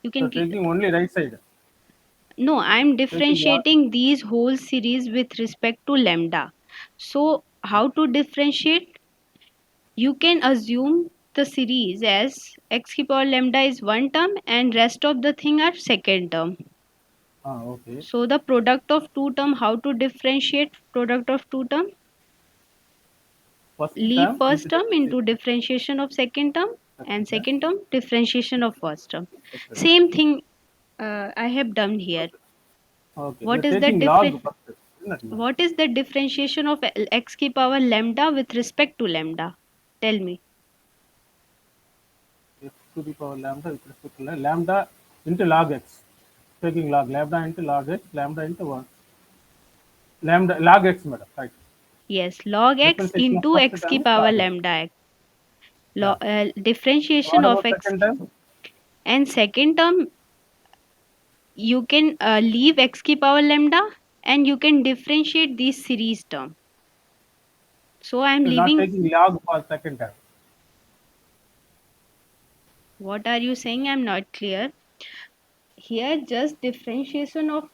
You So can. taking only right side. No, I'm Taking log. differentiating these whole series with respect to lambda. So, how to differentiate? You can assume the series as x ki power lambda is one term and rest of the thing are second term. Ah, okay. So the product of two term, how to differentiate product of two term? First Leave term first into term into differentiation. differentiation of second term and Second term. second term differentiation of first term. Second. Same thing I have done here. Okay. Okay. You're What is the taking log different? first. Isn't it, madam? What is the differentiation of x ki power lambda with respect to lambda? Tell me. X to the power lambda with respect to lambda into log x. Taking log lambda into log x, lambda into 1. Lambda log x, madam. Right. Yes, log x Differentiation of into first x ki term is power log x. lambda x. Yeah. Differentiation What of about x second term? and second term you can leave x ki power lambda and you can differentiate these series term. So I am You're not leaving. taking log for second term. What are you saying? I'm not clear. Here, just differentiation of.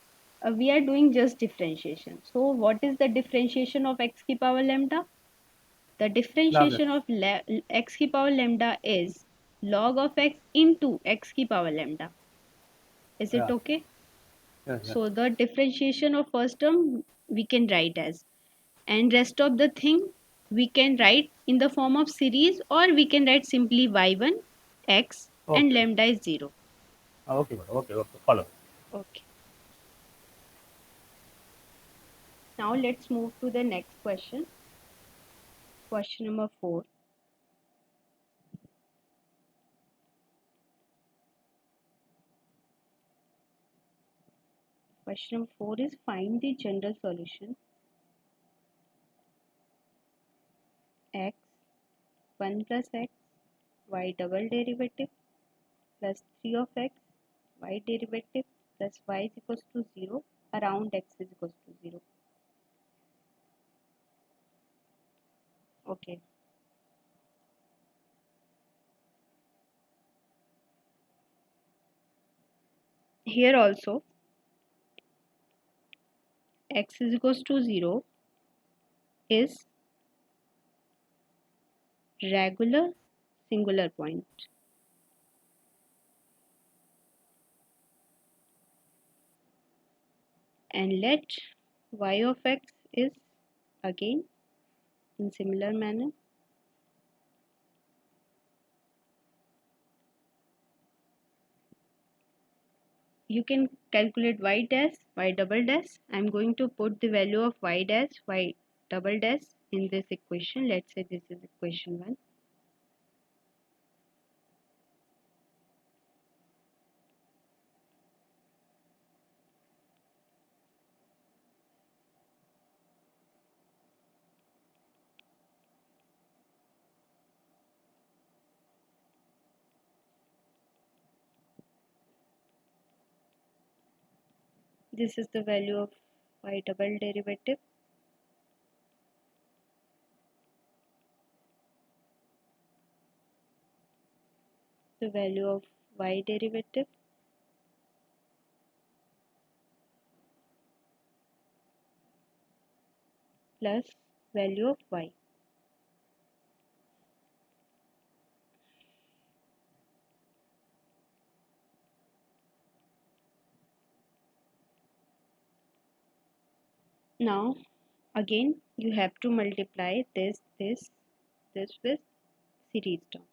We are doing just differentiation. So, what is the differentiation of x ki power lambda? The Log x. differentiation of x ki power lambda is log of x into x ki power lambda. Is it Yeah. okay? Yes, yes. So, the differentiation of first term we can write as, and rest of the thing we can write in the form of series, or we can write simply y1 x and Okay. lambda is 0. Okay, madam. Okay, okay. Follow. Okay, now let's move to the next question. Question number 4. Question number 4 is find the general solution x 1 plus x y double derivative plus 3 of x y derivative plus y is equals to 0 around x is equals to 0. Okay, here also x is equals to 0 is regular singular point, and let y of x is again in similar manner. You can calculate y dash y double dash. I'm going to put the value of y dash y double dash in this equation. Let's say this is equation 1. This is the value of y double derivative. The value of y derivative plus value of y. Now again you have to multiply this with series term.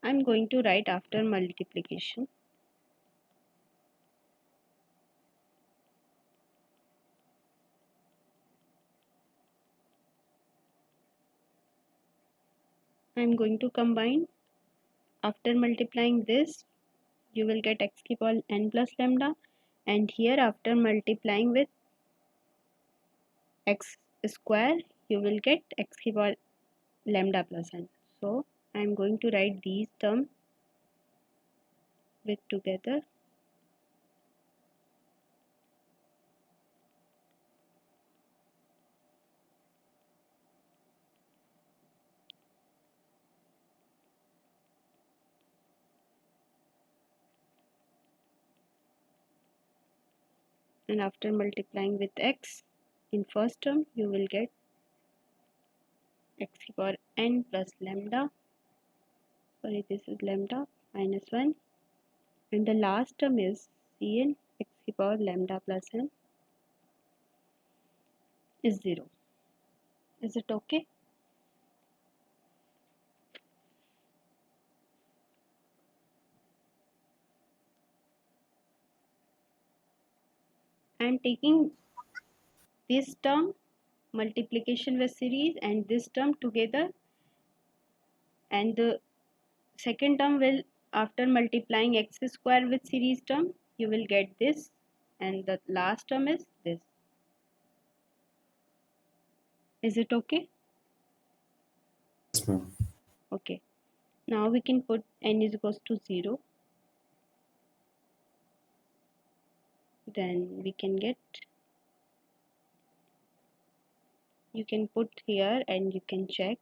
I'm going to write after multiplication. I'm going to combine. After multiplying this, you will get x to the power n plus lambda, and here after multiplying with x square, you will get x to the power lambda plus n. So I'm going to write these terms with together. And after multiplying with x in first term, you will get x to the power n plus lambda. Sorry, this is lambda minus 1. And the last term is Cn x to the power lambda plus n is 0. Is it okay? I am taking this term multiplication with series and this term together, and the second term will, after multiplying x square with series term, you will get this, and the last term is this. Is it okay? Yes, ma'am. Okay. Now we can put n is equals to 0. Then we can get, you can put here and you can check.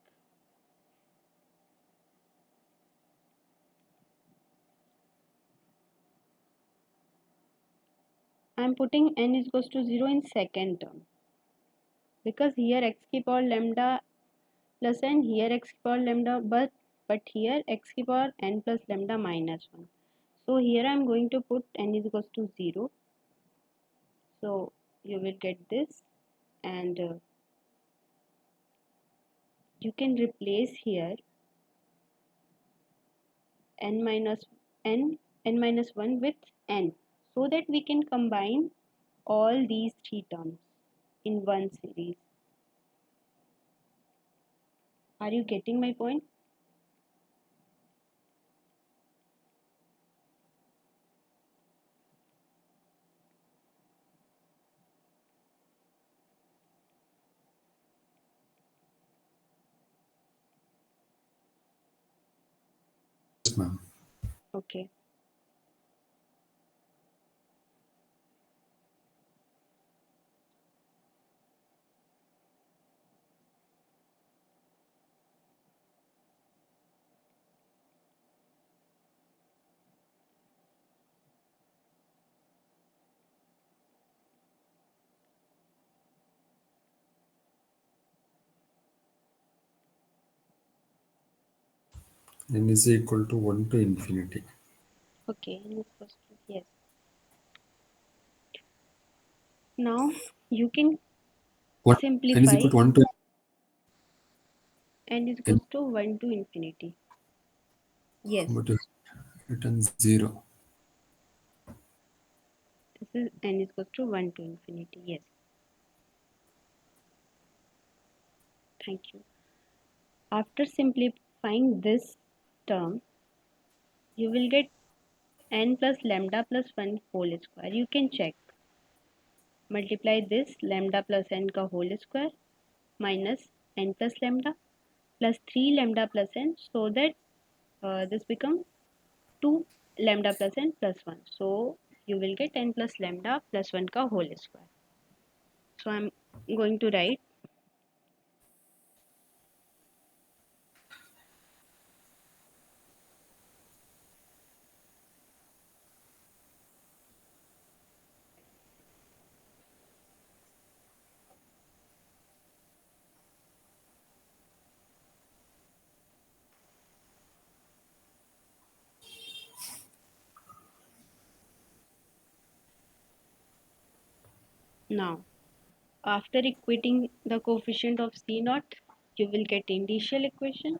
I am putting n is equals to 0 in second term, because here x to the power lambda plus n, here x to the power lambda, but here x to the power n plus lambda minus 1. So here I am going to put n is equals to 0. So you will get this, and you can replace here n minus 1 with n, so that we can combine all these three terms in one series. Are you getting my point? Yes, ma'am. Okay. N is equal to 1 to infinity. Okay, n is equals to, yes. Now you can What? N is simplify. equal to 1 to N is n, equals to 1 to infinity. Yes, but written 0. this is n is equals to 1 to infinity. Yes, thank you. After simplifying this term, you will get n plus lambda plus 1 whole square. You can check. Multiply this lambda plus n ka whole square minus n plus lambda plus 3 lambda plus n, so that this becomes 2 lambda plus n plus 1. So you will get n plus lambda plus 1 ka whole square. So I'm going to write now. After equating the coefficient of C naught, you will get initial equation,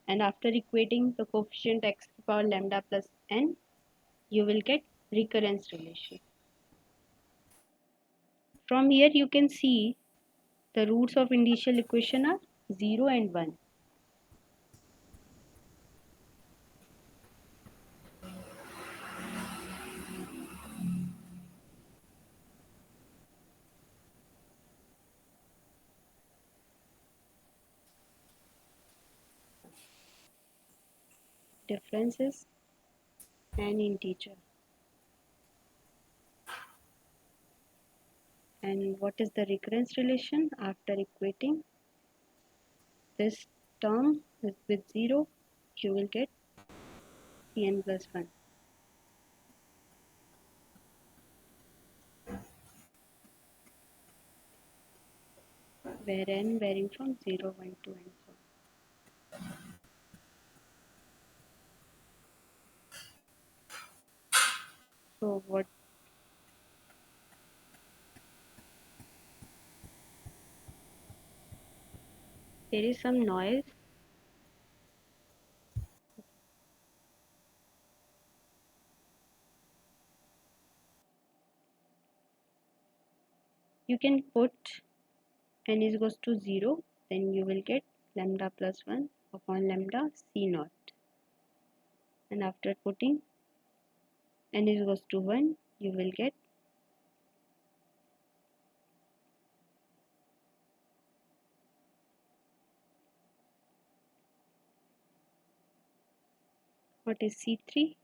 and after equating the coefficient x to the power lambda plus n, you will get recurrence relation. From here you can see the roots of initial equation are 0 and 1. difference is an integer. And what is the recurrence relation? After equating this term with 0, you will get Cn plus 1, where n varying from 0, 1, 2 and so on. So what there is some noise. You can put n is equals to 0, then you will get lambda plus 1 upon lambda C naught. And after putting n is equals to 1, you will get what is C3?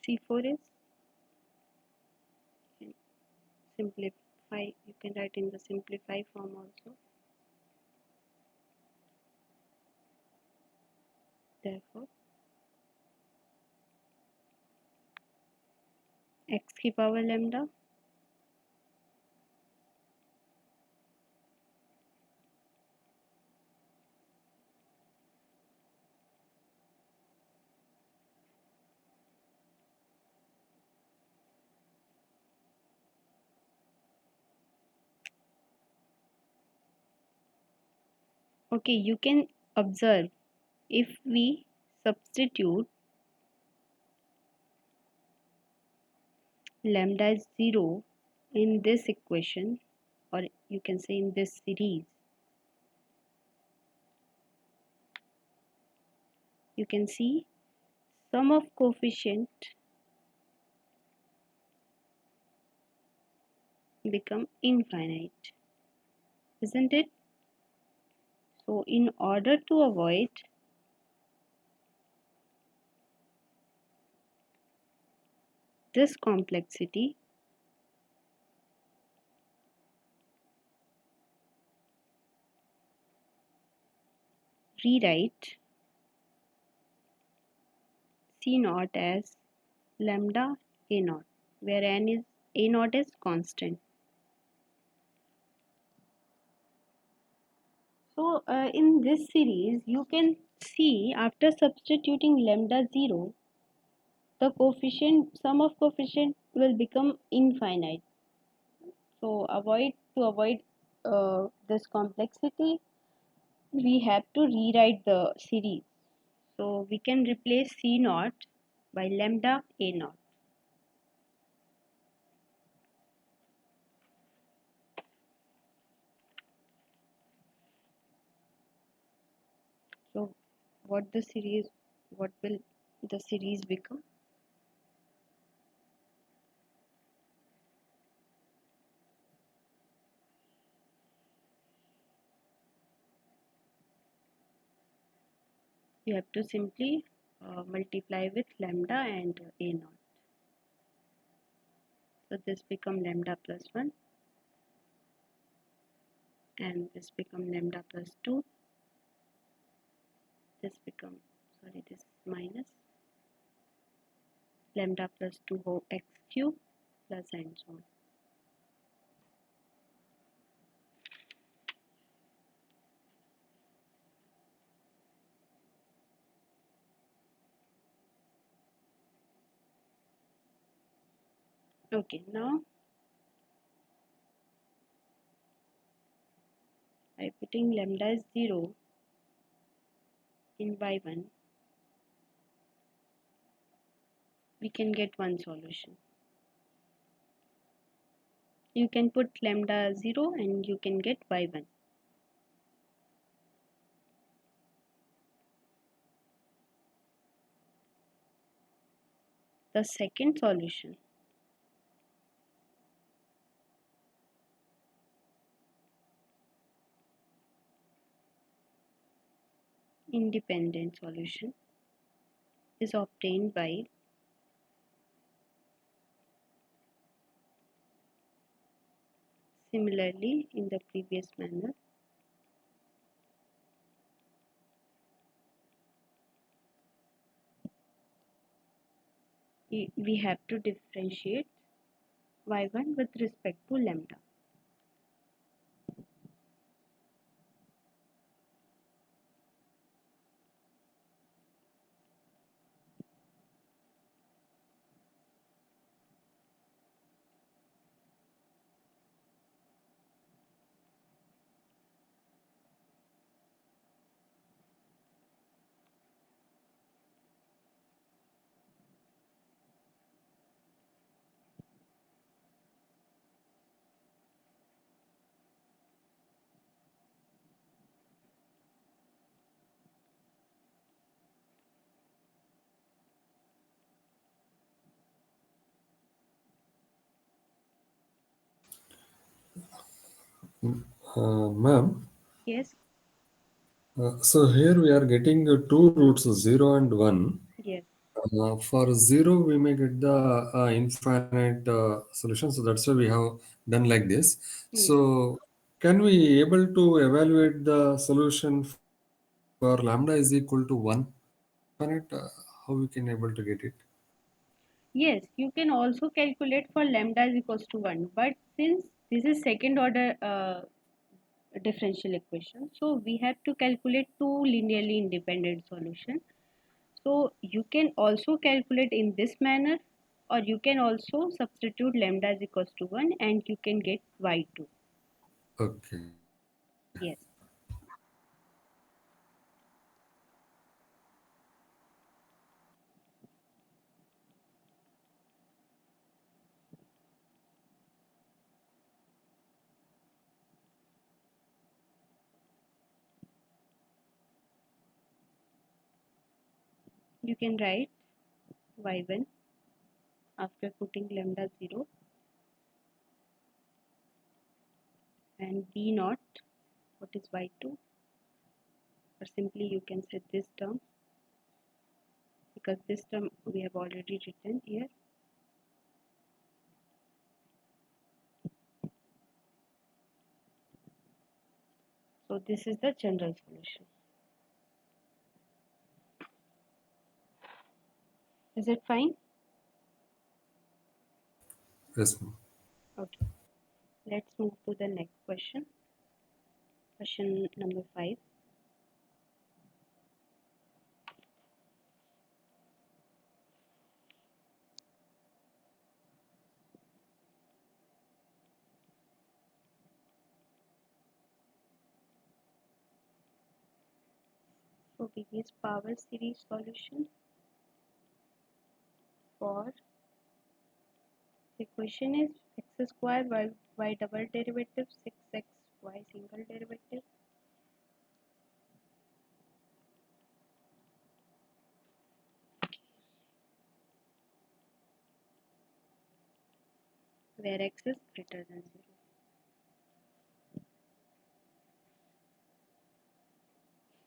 C4 is, simplify, you can write in the simplify form also. Therefore, x की power lambda okay, you can observe if we substitute lambda is 0 in this equation, or you can say in this series, you can see sum of coefficient become infinite, isn't it? So in order to avoid this complexity, rewrite C naught as lambda a naught, where n is a naught is constant. So in this series, you can see after substituting lambda 0, the coefficient sum of coefficient will become infinite. So to avoid this complexity, we have to rewrite the series. So we can replace C naught by lambda a naught. So what will the series become? You have to simply multiply with lambda and a naught. So this become lambda plus 1 and this become lambda plus 2. This become, sorry, this minus lambda plus 2 whole x cube plus and so on. Okay, now by putting lambda is 0 in y1, we can get one solution. You can put lambda 0 and you can get y1. the second solution. Independent solution is obtained by similarly in the previous manner. We have to differentiate y1 with respect to lambda. Ma'am, Yes, so here we are getting two roots, 0 and 1. yes, For 0, we may get the infinite solution. So that's why we have done like this. yes. So can we able to evaluate the solution for lambda is equal to 1? Infinite, how we can able to get it? Yes, you can also calculate for lambda is equals to 1, but since this is second order differential equation, so we have to calculate two linearly independent solutions. So you can also calculate in this manner, or you can also substitute lambda is equals to 1 and you can get y2. Okay. Yes. You can write y1 after putting lambda 0 and b naught, what is y2, or simply you can set this term because this term we have already written here. So this is the general solution. Is it fine? Yes, ma'am. Okay. Let's move to the next question. Question number 5. So biggest power series solution for the equation is x square y double derivative 6x y single derivative where x is greater than 0.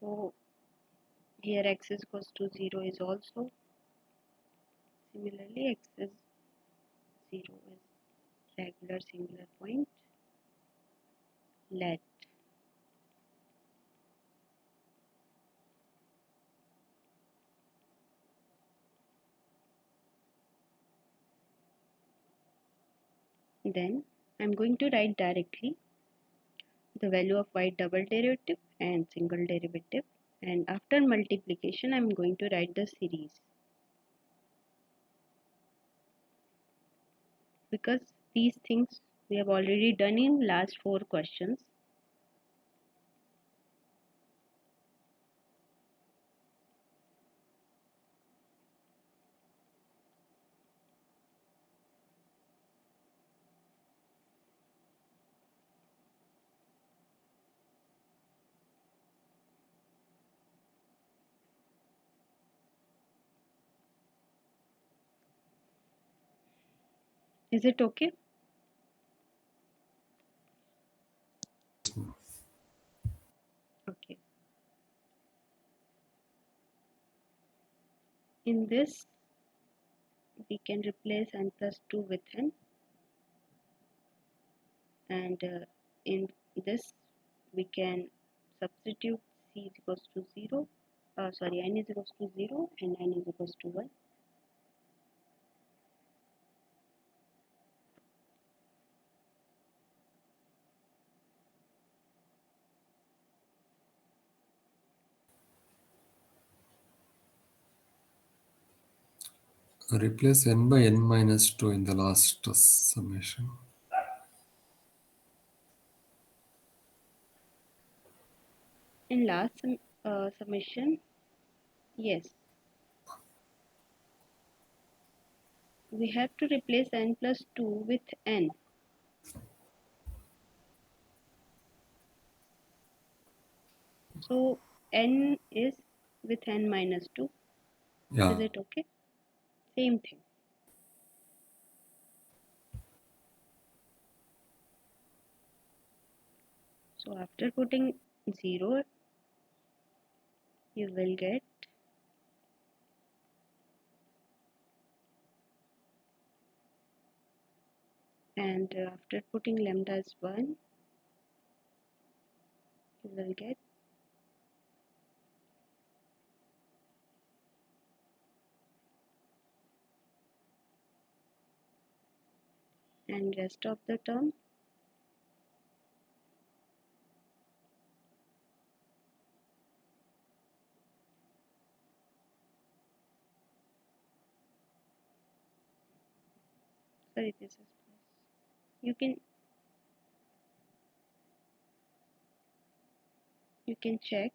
So here x is equals to 0 is also similarly x is 0 is regular singular point. Let then I'm going to write directly the value of y double derivative and single derivative, and after multiplication I'm going to write the series because these things we have already done in last 4 questions. Is it okay? Okay. In this, we can replace n plus 2 with n, and in this we can substitute c is equals to 0, sorry, n is equals to 0 and n is equals to 1. Replace n by n minus 2 in the last summation. In last summation, yes, we have to replace n plus 2 with n. So n is with n minus 2. Yeah. Is it okay? Same thing. So after putting 0, you will get and after putting lambda as 1, you will get and rest of the term sorry, this is plus. You can check.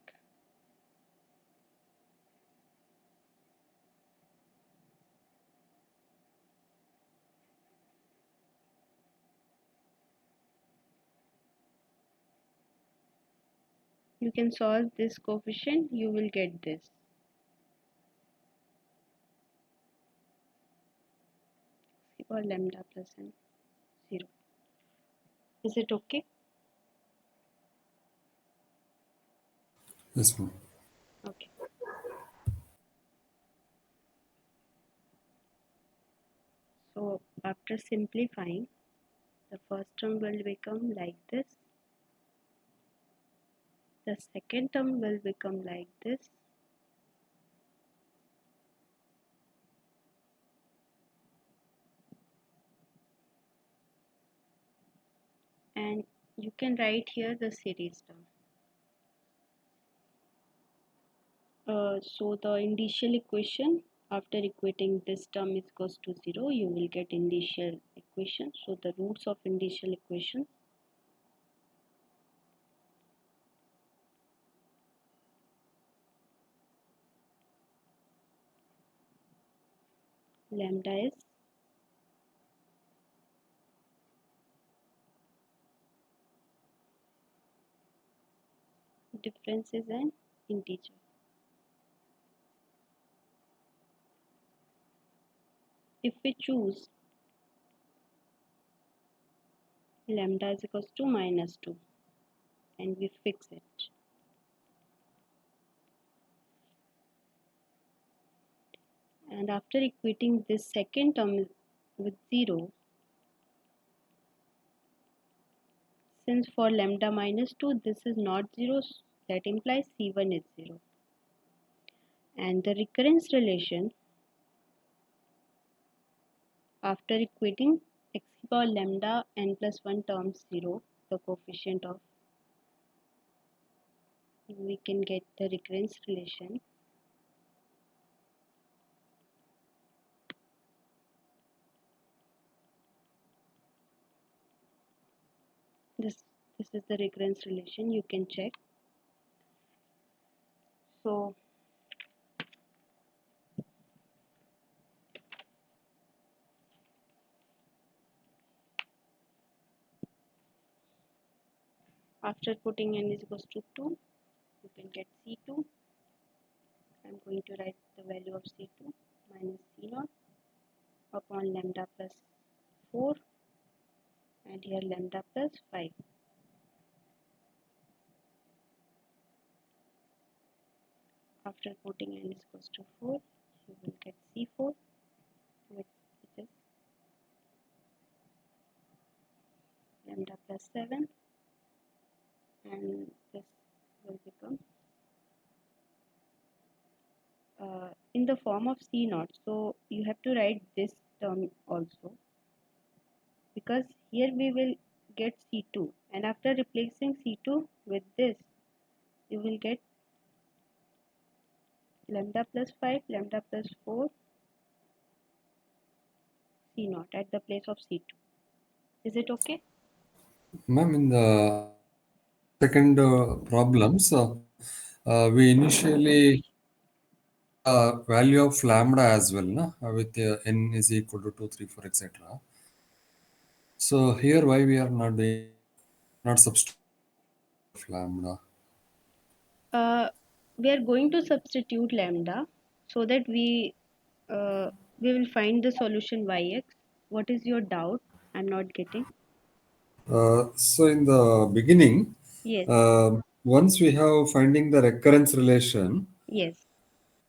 You can solve this coefficient, you will get this. Or lambda plus n 0. Is it okay? Yes, ma'am. Okay. So after simplifying, the first term will become like this. The second term will become like this. And you can write here the series term. So the initial equation, after equating this term is equals to 0, you will get initial equation. So the roots of initial equation lambda is difference is an integer. If we choose lambda is equals to minus 2 and we fix it, and after equating this second term with 0, since for lambda minus 2 this is not 0, that implies c1 is 0, and the recurrence relation after equating x power lambda n plus 1 terms 0, the coefficient of, we can get the recurrence relation this is the recurrence relation, you can check. So after putting n is equals to 2, you can get c2. I'm going to write the value of c2 minus c0 upon lambda plus 4 and here lambda plus 5. After putting n is equals to 4, you will get C4, which is lambda plus 7, and this will become in the form of C naught. So you have to write this term also, because here we will get C2, and after replacing C2 with this, you will get lambda plus 5, lambda plus 4, C naught at the place of C2. Is it okay? Ma'am, in the second problems, we initially value of lambda as well, na? With n is equal to 2, 3, 4, etc. So here, why we are not substitute lambda? Uh, we are going to substitute lambda so that we will find the solution yx. What is your doubt? I'm not getting. So in the beginning, Yes, once we have finding the recurrence relation, yes,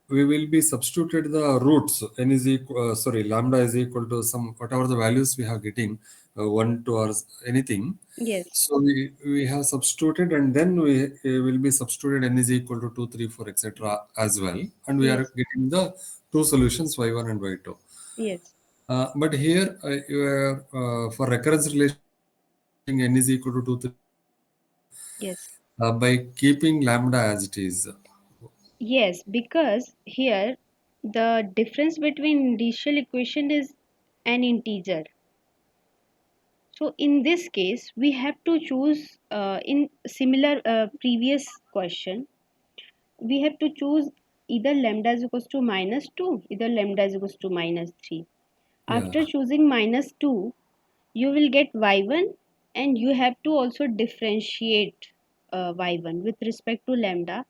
we will be substituted the roots. N is equal, sorry, lambda is equal to some whatever the values we are getting, 1, 2, or anything. yes, So we have substituted, and then we will be substituted n is equal to 2, 3, 4, etc. as well, and we are yes, getting the two solutions y1 and y2. yes, But here you are, for recurrence relation n is equal to 2, 3, yes, by keeping lambda as it is. yes, because here the difference between initial equation is an integer. So in this case, we have to choose in similar previous question, we have to choose either lambda is equals to minus 2, either lambda is equals to minus 3. Yeah. After choosing minus 2, you will get y1, and you have to also differentiate y1 with respect to lambda,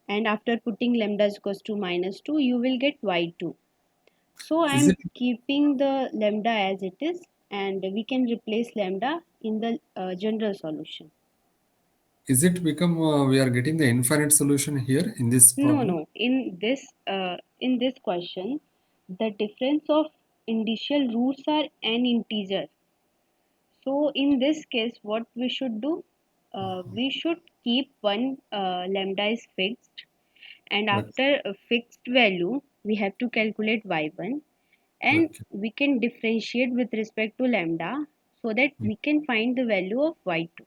and after putting lambda is equals to minus 2, you will get y2. So I Is am it keeping the lambda as it is, and we can replace lambda in the general solution. Is it become we are getting the infinite solution here in this No, problem? no. In this question, the difference of initial roots are an integer. So in this case, what we should do? We should keep one lambda is fixed, and Okay. after a fixed value, we have to calculate y1, and Okay. we can differentiate with respect to lambda so that we can find the value of y2.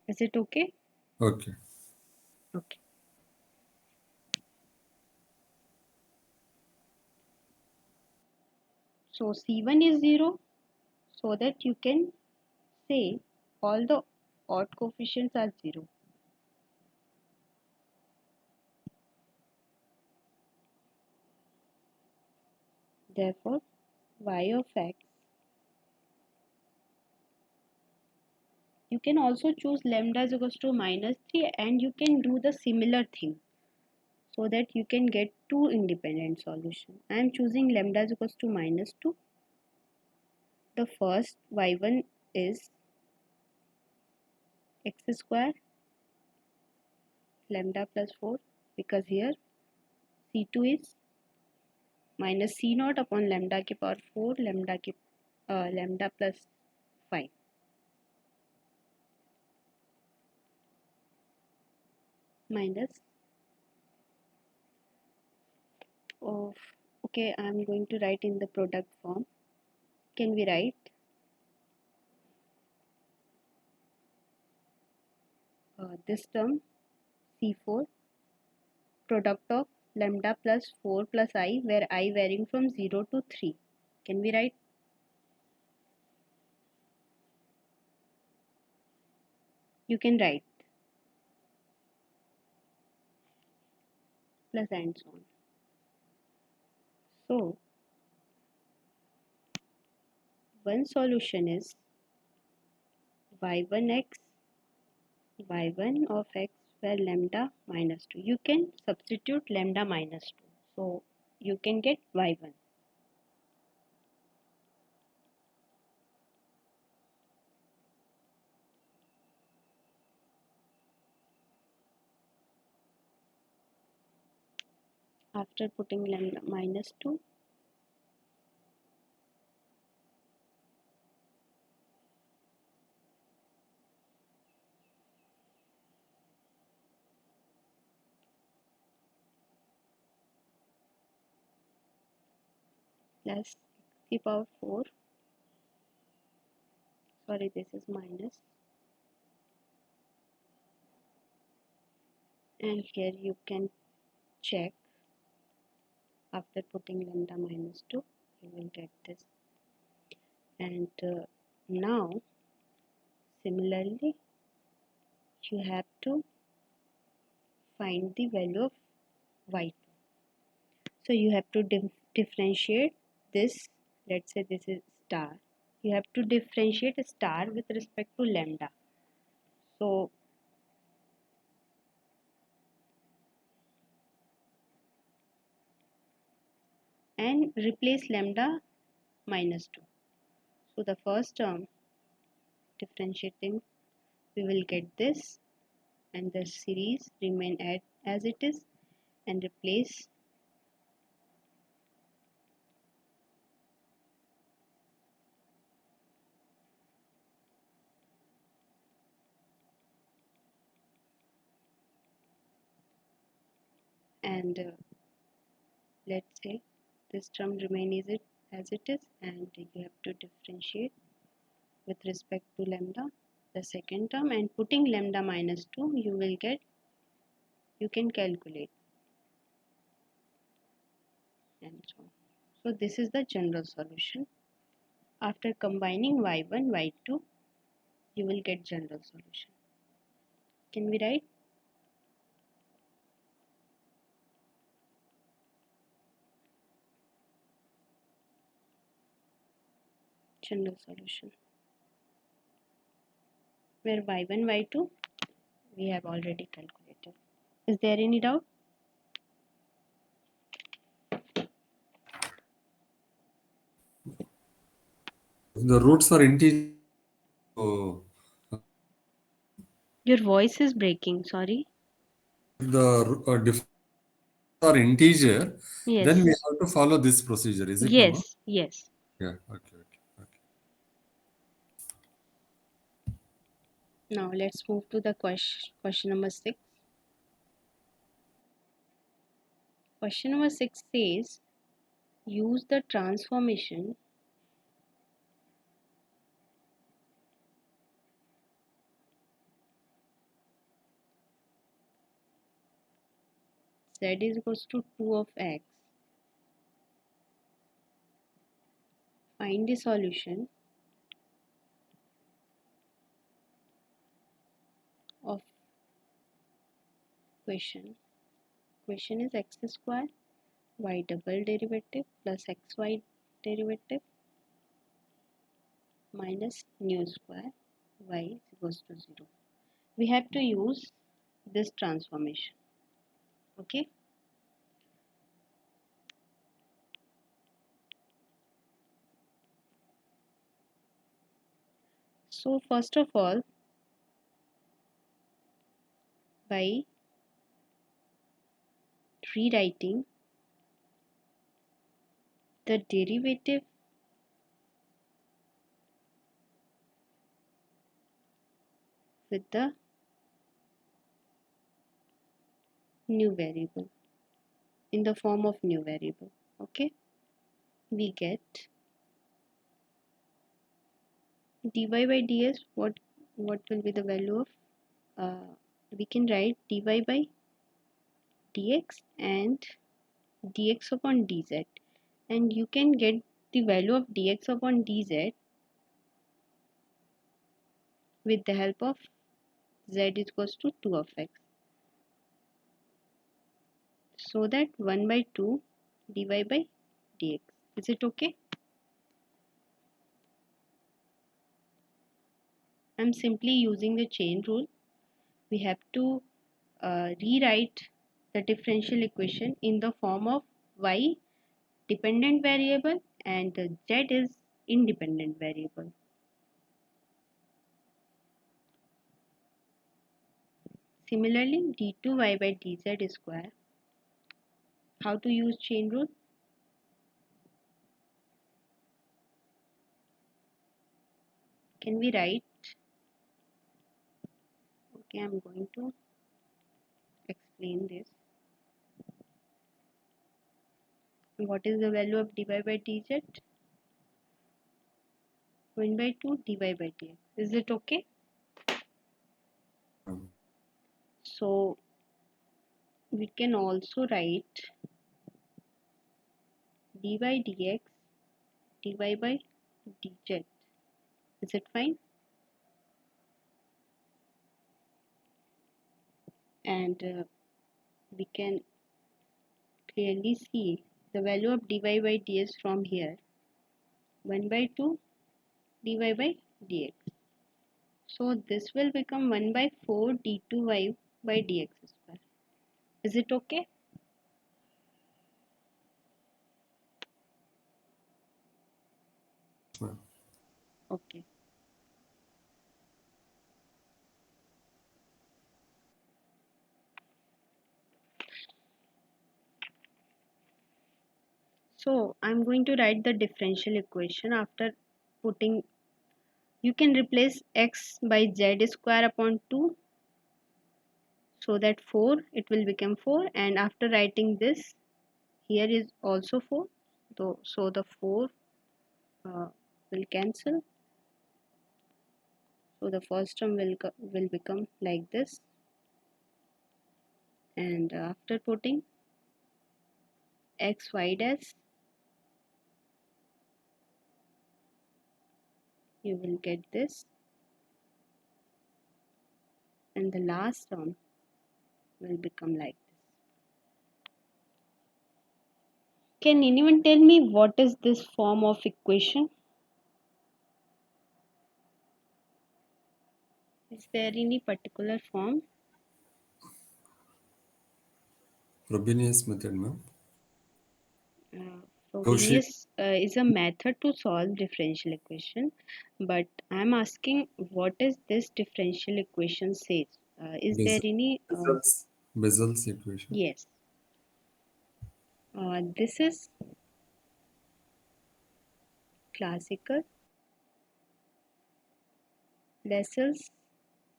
Is it okay? Okay. Okay. So C1 is 0, so that you can say all the odd coefficients are 0. Therefore, y of x, you can also choose lambda is equals to minus 3, and you can do the similar thing so that you can get two independent solutions. I am choosing lambda is equals to minus 2. The first y1 is x square lambda plus 4, because here c2 is minus c naught upon lambda ke power 4 lambda plus 5 minus of, okay, I'm going to write in the product form. Can we write this term c4 product of lambda plus 4 plus I, where I varying from 0 to 3. Can we write? You can write plus and so on. So one solution is y1x y1 of x where lambda minus 2. You can substitute lambda minus 2. So you can get y1. after putting lambda minus 2, plus x to the power 4, sorry, this is minus, and here you can check after putting lambda minus 2 you will get this. And now similarly you have to find the value of y2. So you have to differentiate this. Let's say this is star. You have to differentiate a star with respect to lambda. So and replace lambda minus 2. So the first term differentiating, we will get this, and the series remain as it is, and replace and let's say this term remain as it is, and you have to differentiate with respect to lambda the second term, and putting lambda minus 2 you will get, you can calculate, and so on. So this is the general solution. After combining y1 y2 you will get general solution. Can we write general solution, where y1 y2 we have already calculated? Is there any doubt? The roots are integer. So Your voice is breaking, sorry. the difference are integer, then we Yes, have to follow this procedure. Is it no? yes, yes. Yeah. Okay. Okay. Okay. Now let's move to the question number 6. Question number 6 says use the transformation z is equals to 2 of x. Find the solution of question. Question is x square y double derivative plus xy derivative minus nu square y is equals to 0. We have to use this transformation. Okay. So first of all, by rewriting the derivative with the new variable in the form of new variable, okay, we get dy by ds. What will be the value of, we can write dy by dx and dx upon dz, and you can get the value of dx upon dz with the help of z is equals to 2 of x, so that 1 by 2 dy by dx. Is it okay? I'm simply using the chain rule. We have to rewrite the differential equation in the form of y dependent variable and z is independent variable. Similarly, d2y by dz square how to use chain rule? Can we write? Okay, I'm going to explain this. What is the value of dy by dz? 1 by 2 dy by dx. Is it okay? So we can also write dy by dx dy by dz. Is it fine? And we can clearly see the value of dy by dx from here, 1 by 2 dy by dx. So this will become 1 by 4 d2y by dx square. Is it okay? Okay. So I'm going to write the differential equation after putting, you can replace x by z square upon 2, so that 4, it will become 4, and after writing this, here is also 4, so the 4 will cancel, so the first term will become like this, and after putting x y dash, you will get this, and the last term will become like this. Can anyone tell me what is this form of equation? Is there any particular form? Frobenius method, ma'am. Cauchy. Frobenius is a method to solve differential equation, but I'm asking what is this differential equation says? Is there any? Bessel's equation. Yes. This is classical Bessel's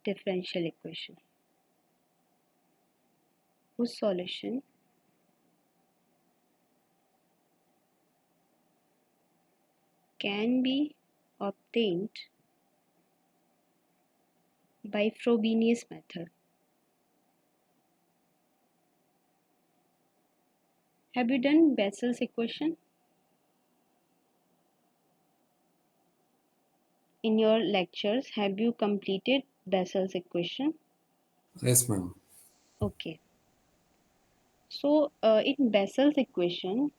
differential equation, whose solution can be obtained by Frobenius method. Have you done Bessel's equation in your lectures? Have you completed Bessel's equation? Yes, ma'am. Okay. So in Bessel's equation,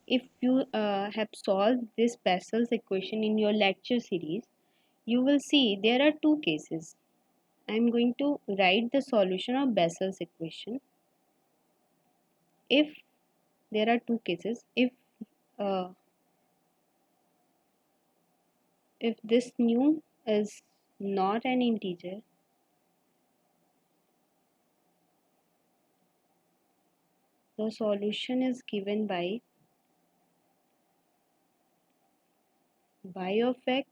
if you have solved this Bessel's equation in your lecture series, you will see there are two cases. I am going to write the solution of Bessel's equation. If there are two cases, uh, if this nu is not an integer, the solution is given by y of x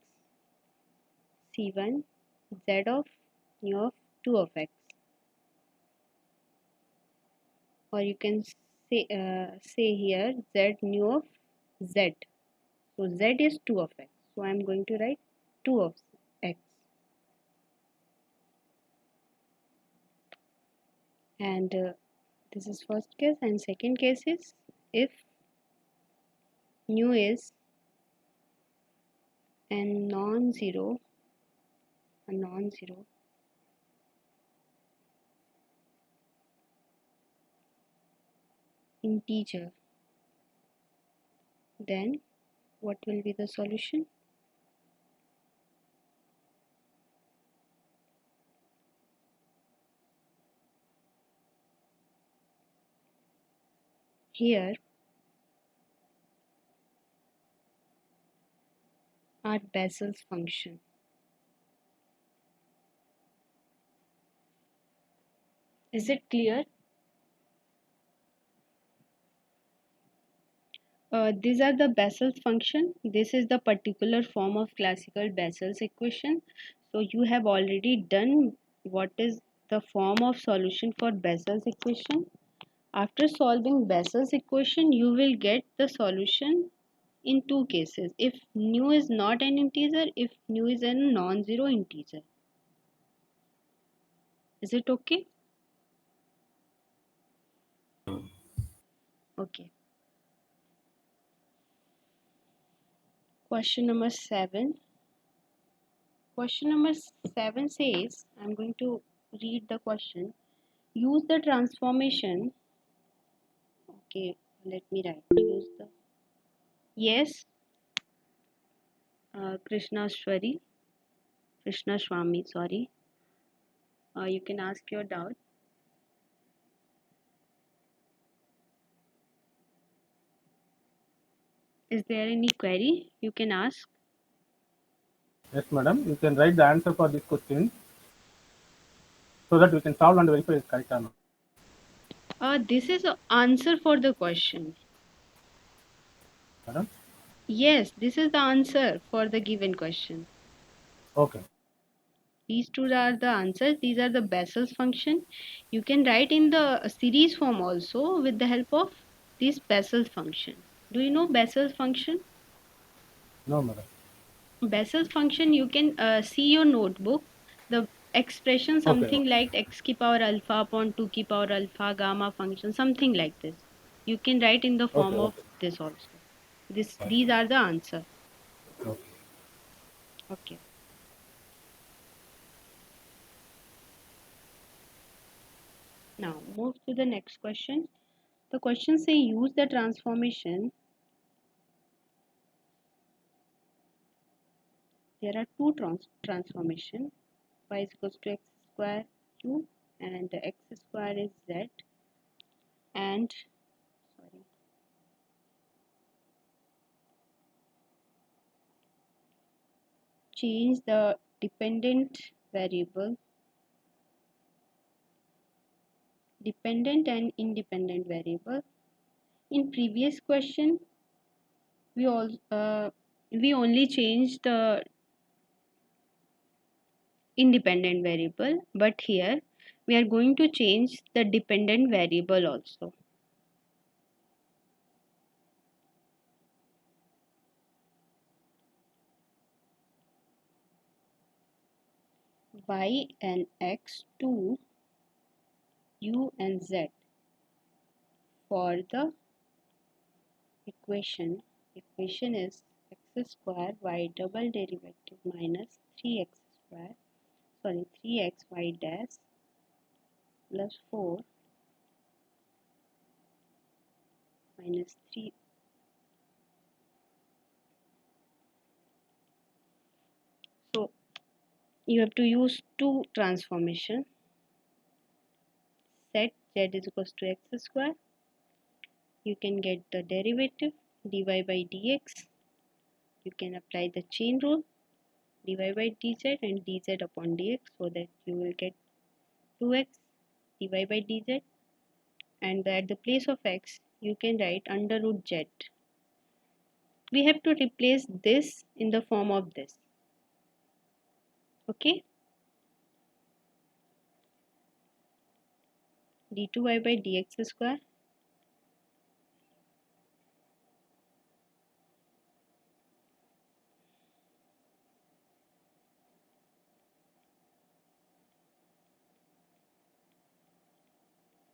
c1 z of nu of 2 of x, or you can say here z nu of z. So z is 2 of x, so I am going to write 2 of x, and this is first case, and second case is if nu is a non-zero integer, then what will be the solution? Here are Bessel's function. Is it clear? These are the Bessel's function. This is the particular form of classical Bessel's equation. So you have already done what is the form of solution for Bessel's equation. After solving Bessel's equation, you will get the solution in two cases. If nu is not an integer, if nu is a non-zero integer. Is it okay? Okay. Question number 7. Question number 7 says, I'm going to read the question. Use the transformation. Okay, let me write. Use the. Yes, Krishna Swami, sorry. You can ask your doubt. Is there any query you can ask? Yes, madam. You can write the answer for this question so that we can solve and verify it's correct or not. This is the answer for the question. Madam? Yes, this is the answer for the given question. Okay. These two are the answers. These are the Bessel's function. You can write in the series form also with the help of this Bessel's function. Do you know Bessel's function? No, madam. Bessel's function, you can see your notebook. The expression Okay. something like x ki power alpha upon 2 ki power alpha gamma function, something like this. You can write in the Okay. form of Okay. this also. These are the answer. Okay. Okay. Now move to the next question. The question say use the transformation. There are two transformation. Y is equals to x square q and x square is z, and sorry, change the dependent and independent variable. In previous question we all we only changed the independent variable, but here we are going to change the dependent variable also. Y and x to u and z for the equation is x square y double derivative minus 3xy dash plus 4 minus 3. So you have to use two transformation. Set z is equals to x square. You can get the derivative dy by dx. You can apply the chain rule dy by dz and dz upon dx, so that you will get 2x dy by dz, and at the place of x you can write under root z. We have to replace this in the form of this. Okay, d2y by dx square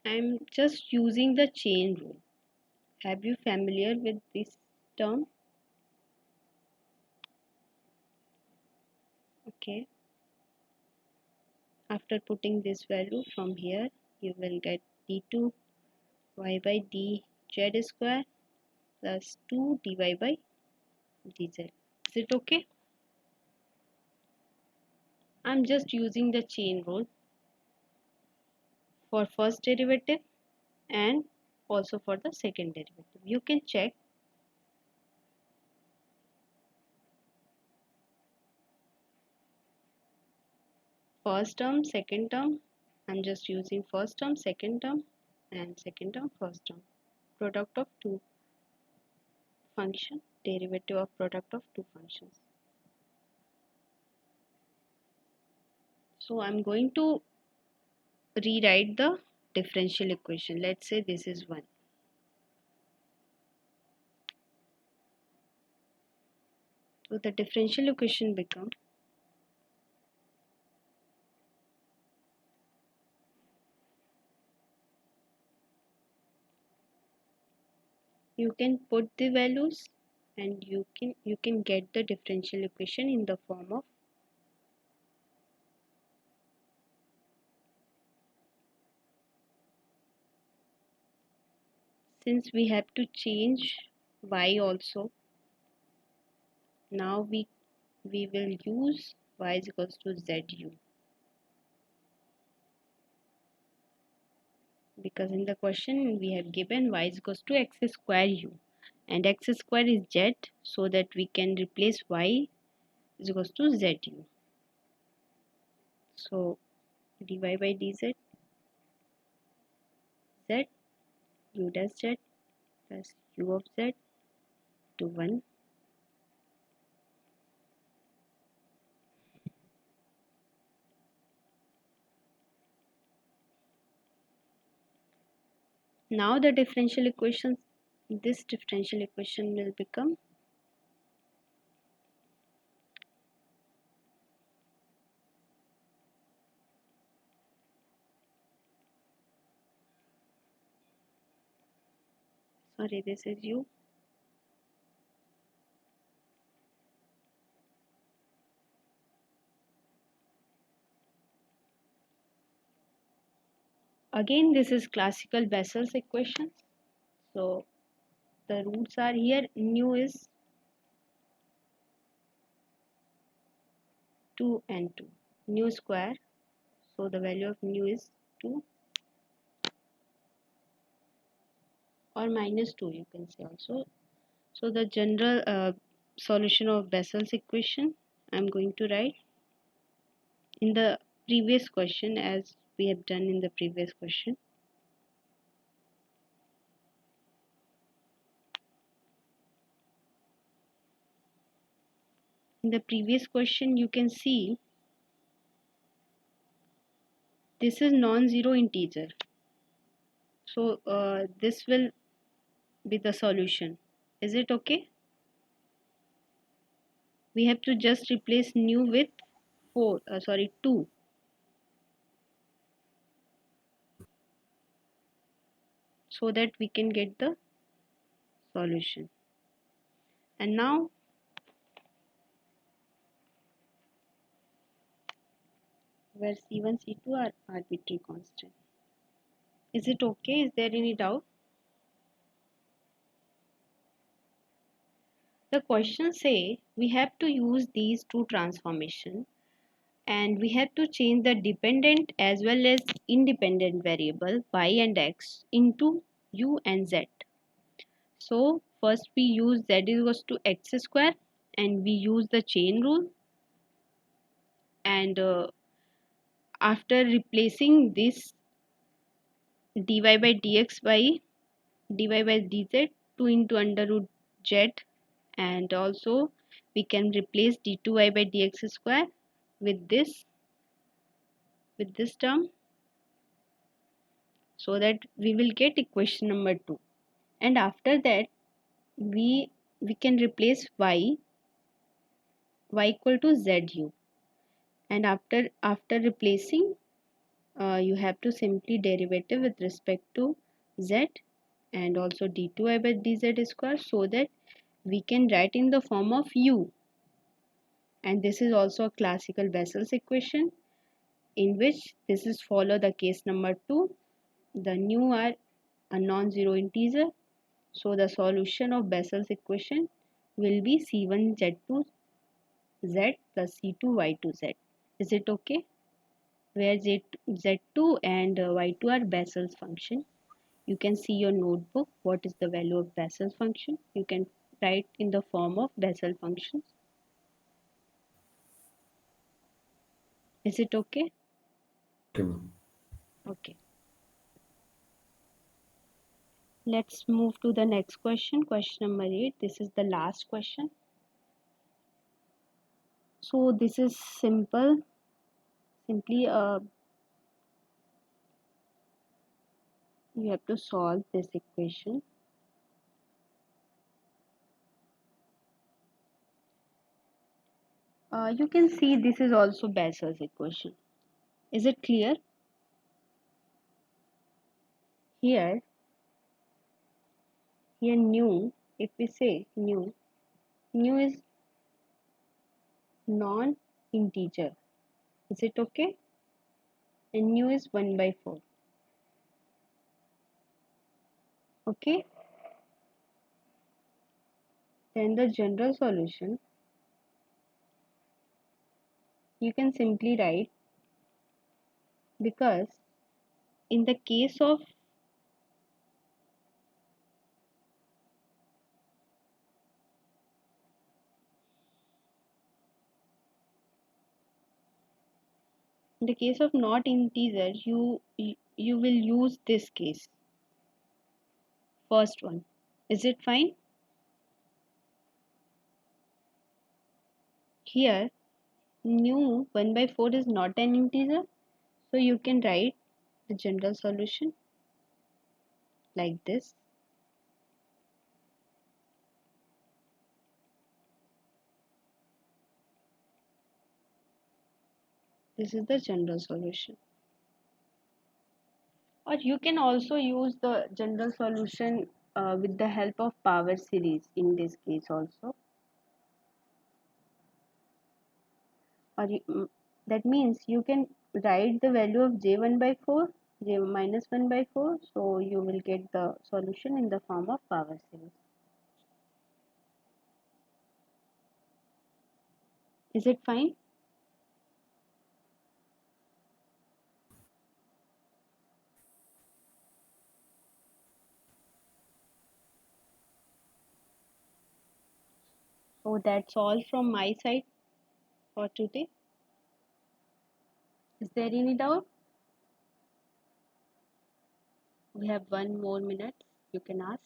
I'm just using the chain rule. Have you familiar with this term? Okay. After putting this value from here, you will get d2 y by dz square plus 2 dy by dz. Is it okay? I'm just using the chain rule for first derivative and also for the second derivative. You can check. First term, second term. I'm just using first term, second term, and second term, first term. Product of two. function, derivative of product of two functions. So I'm going to rewrite the differential equation. Let's say this is 1. So the differential equation becomes, you can put the values and you can get the differential equation in the form of, since we have to change y also, now we will use y is equals to zu, because in the question we have given y is equals to x square u and x square is z, so that we can replace y is equals to zu. So dy by dz z u dash z plus u of z to 1. Now the differential equation, this differential equation will become, sorry, this is u, again this is classical Bessel's equations. So the roots are here, nu is 2 and 2, nu square, so the value of nu is 2 or minus 2 you can say also. So the general solution of Bessel's equation I'm going to write in the previous question, as we have done in the previous question. In the previous question you can see this is non-zero integer, so this will be the solution. Is it okay? We have to just replace nu with 2, so that we can get the solution. And now where c1 c2 are arbitrary constant. Is it okay? Is there any doubt? The question say we have to use these two transformation and we have to change the dependent as well as independent variable y and x into u and z. So first we use z is equals to x square and we use the chain rule, and after replacing this dy by dx by dy by dz 2 into under root z, and also we can replace d2y by dx square with this term, so that we will get equation number 2. And after that we can replace y equal to zu, and after replacing you have to simply derivative with respect to z and also d2y by dz square, so that we can write in the form of u. And this is also a classical Bessel's equation, in which this is follow the case number 2. The nu are a non-zero integer, so the solution of Bessel's equation will be c1 z2 z plus c2 y2 z. Is it okay? Where z2 and y2 are Bessel's function. You can see your notebook what is the value of Bessel's function. You can write in the form of Bessel functions. Is it okay? Okay, ma'am. Okay. Let's move to the next question. Question number 8. This is the last question. So this is simple. Simply you have to solve this equation. You can see this is also Bessel's equation. Is it clear? Here nu, if we say nu is non-integer. Is it okay? And nu is 1 by 4. Okay? Then the general solution, you can simply write, because in the case of not integer, you will use this case, first one. Is it fine? Here nu 1 by 4 is not an integer, so you can write the general solution like this. This is the general solution. Or you can also use the general solution with the help of power series in this case also. Or that means you can write the value of j1 by 4, j minus 1 by 4, so you will get the solution in the form of power series. Is it fine? So that's all from my side for today. Is there any doubt? We have 1 more minute. You can ask.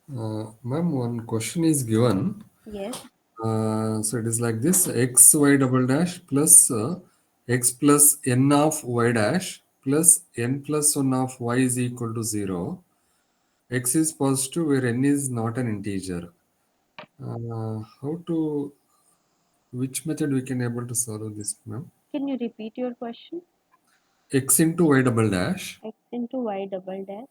Ma'am, one question is given. Yes. So it is like this: x y double dash plus x plus n of y dash plus n plus 1 of y is equal to 0. X is positive where n is not an integer. How to, which method we can able to solve this, ma'am? Can you repeat your question? X into y double dash, X into y double dash,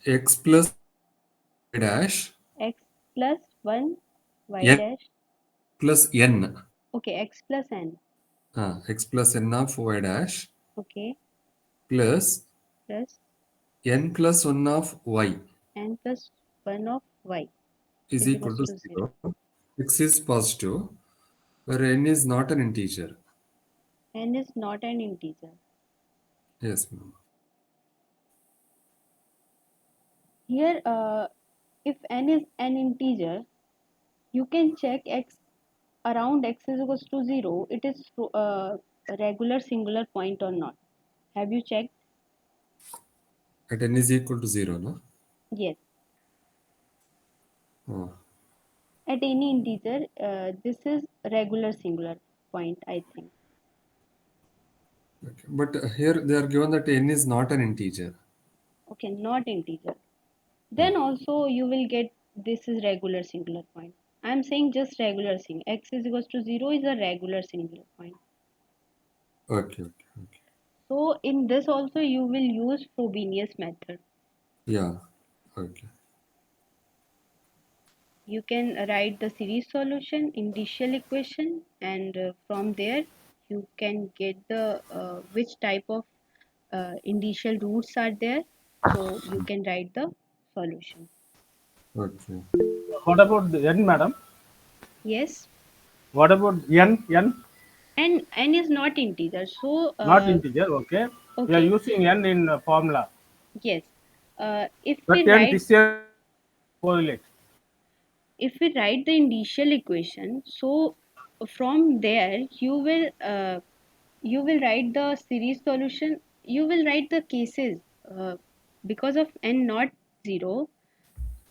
x plus y dash, x plus 1 y n dash. plus n. Okay, x plus n. X plus n of y dash Okay, plus plus n plus 1 of y n plus 1 of y is is equal equals to to 0. 0. X is positive where n is not an integer. N is not an integer. Yes, ma'am. Here, if n is an integer, you can check x around x is equals to 0. It is a regular singular point or not. Have you checked? At n is equal to 0, no? Yes. Oh, At any integer, this is regular singular point, I think. okay. But here they are given that n is not an integer. Okay, not integer. Oh, Then also you will get this is regular singular point. I am saying just regular thing. X is equals to 0 is a regular singular point. okay, okay, okay. So in this also you will use Frobenius method. Yeah, okay. You can write the series solution, initial equation, and from there you can get the which type of initial roots are there. So you can write the solution. Okay. What about the n, madam? Yes, What about n? and n is not integer. So Not integer, okay. We are okay, using n in formula. yes. If But we n write this year correlate. the initial equation, so from there you will write the series solution. You will write the cases because of n not 0.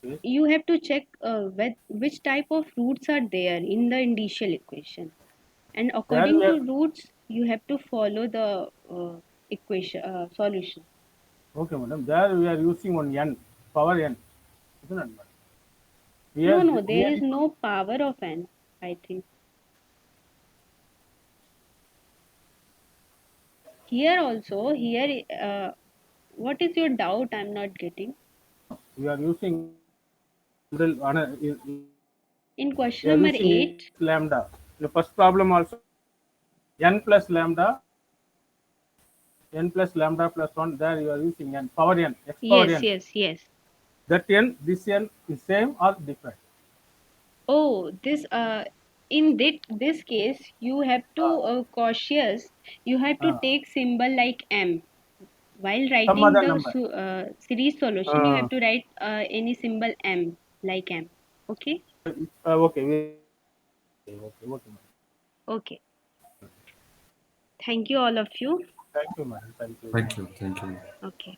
Okay. You have to check which type of roots are there in the initial equation, and There we according are, to roots you have to follow the equation solution. okay, madam. There we are using one n, power n, isn't it, madam? No, Here, no, there here, is no power of n, I think. Here also, here, what is your doubt? I'm not getting. we are using we In question are number using 8, lambda. The first problem also n plus lambda, n plus lambda plus 1. There you are using n power n, x power yes, n. yes, yes. That n, this n is same or different? Oh, in this case, you have to Uh, cautious. You have to uh, take symbol like m. While some writing other the number. series solution, you Uh, have to write any symbol m, like m. Okay? okay, okay, okay, madam. Okay. Thank you, all of you. Thank you, madam. Thank you. Thank you. Thank you. Okay.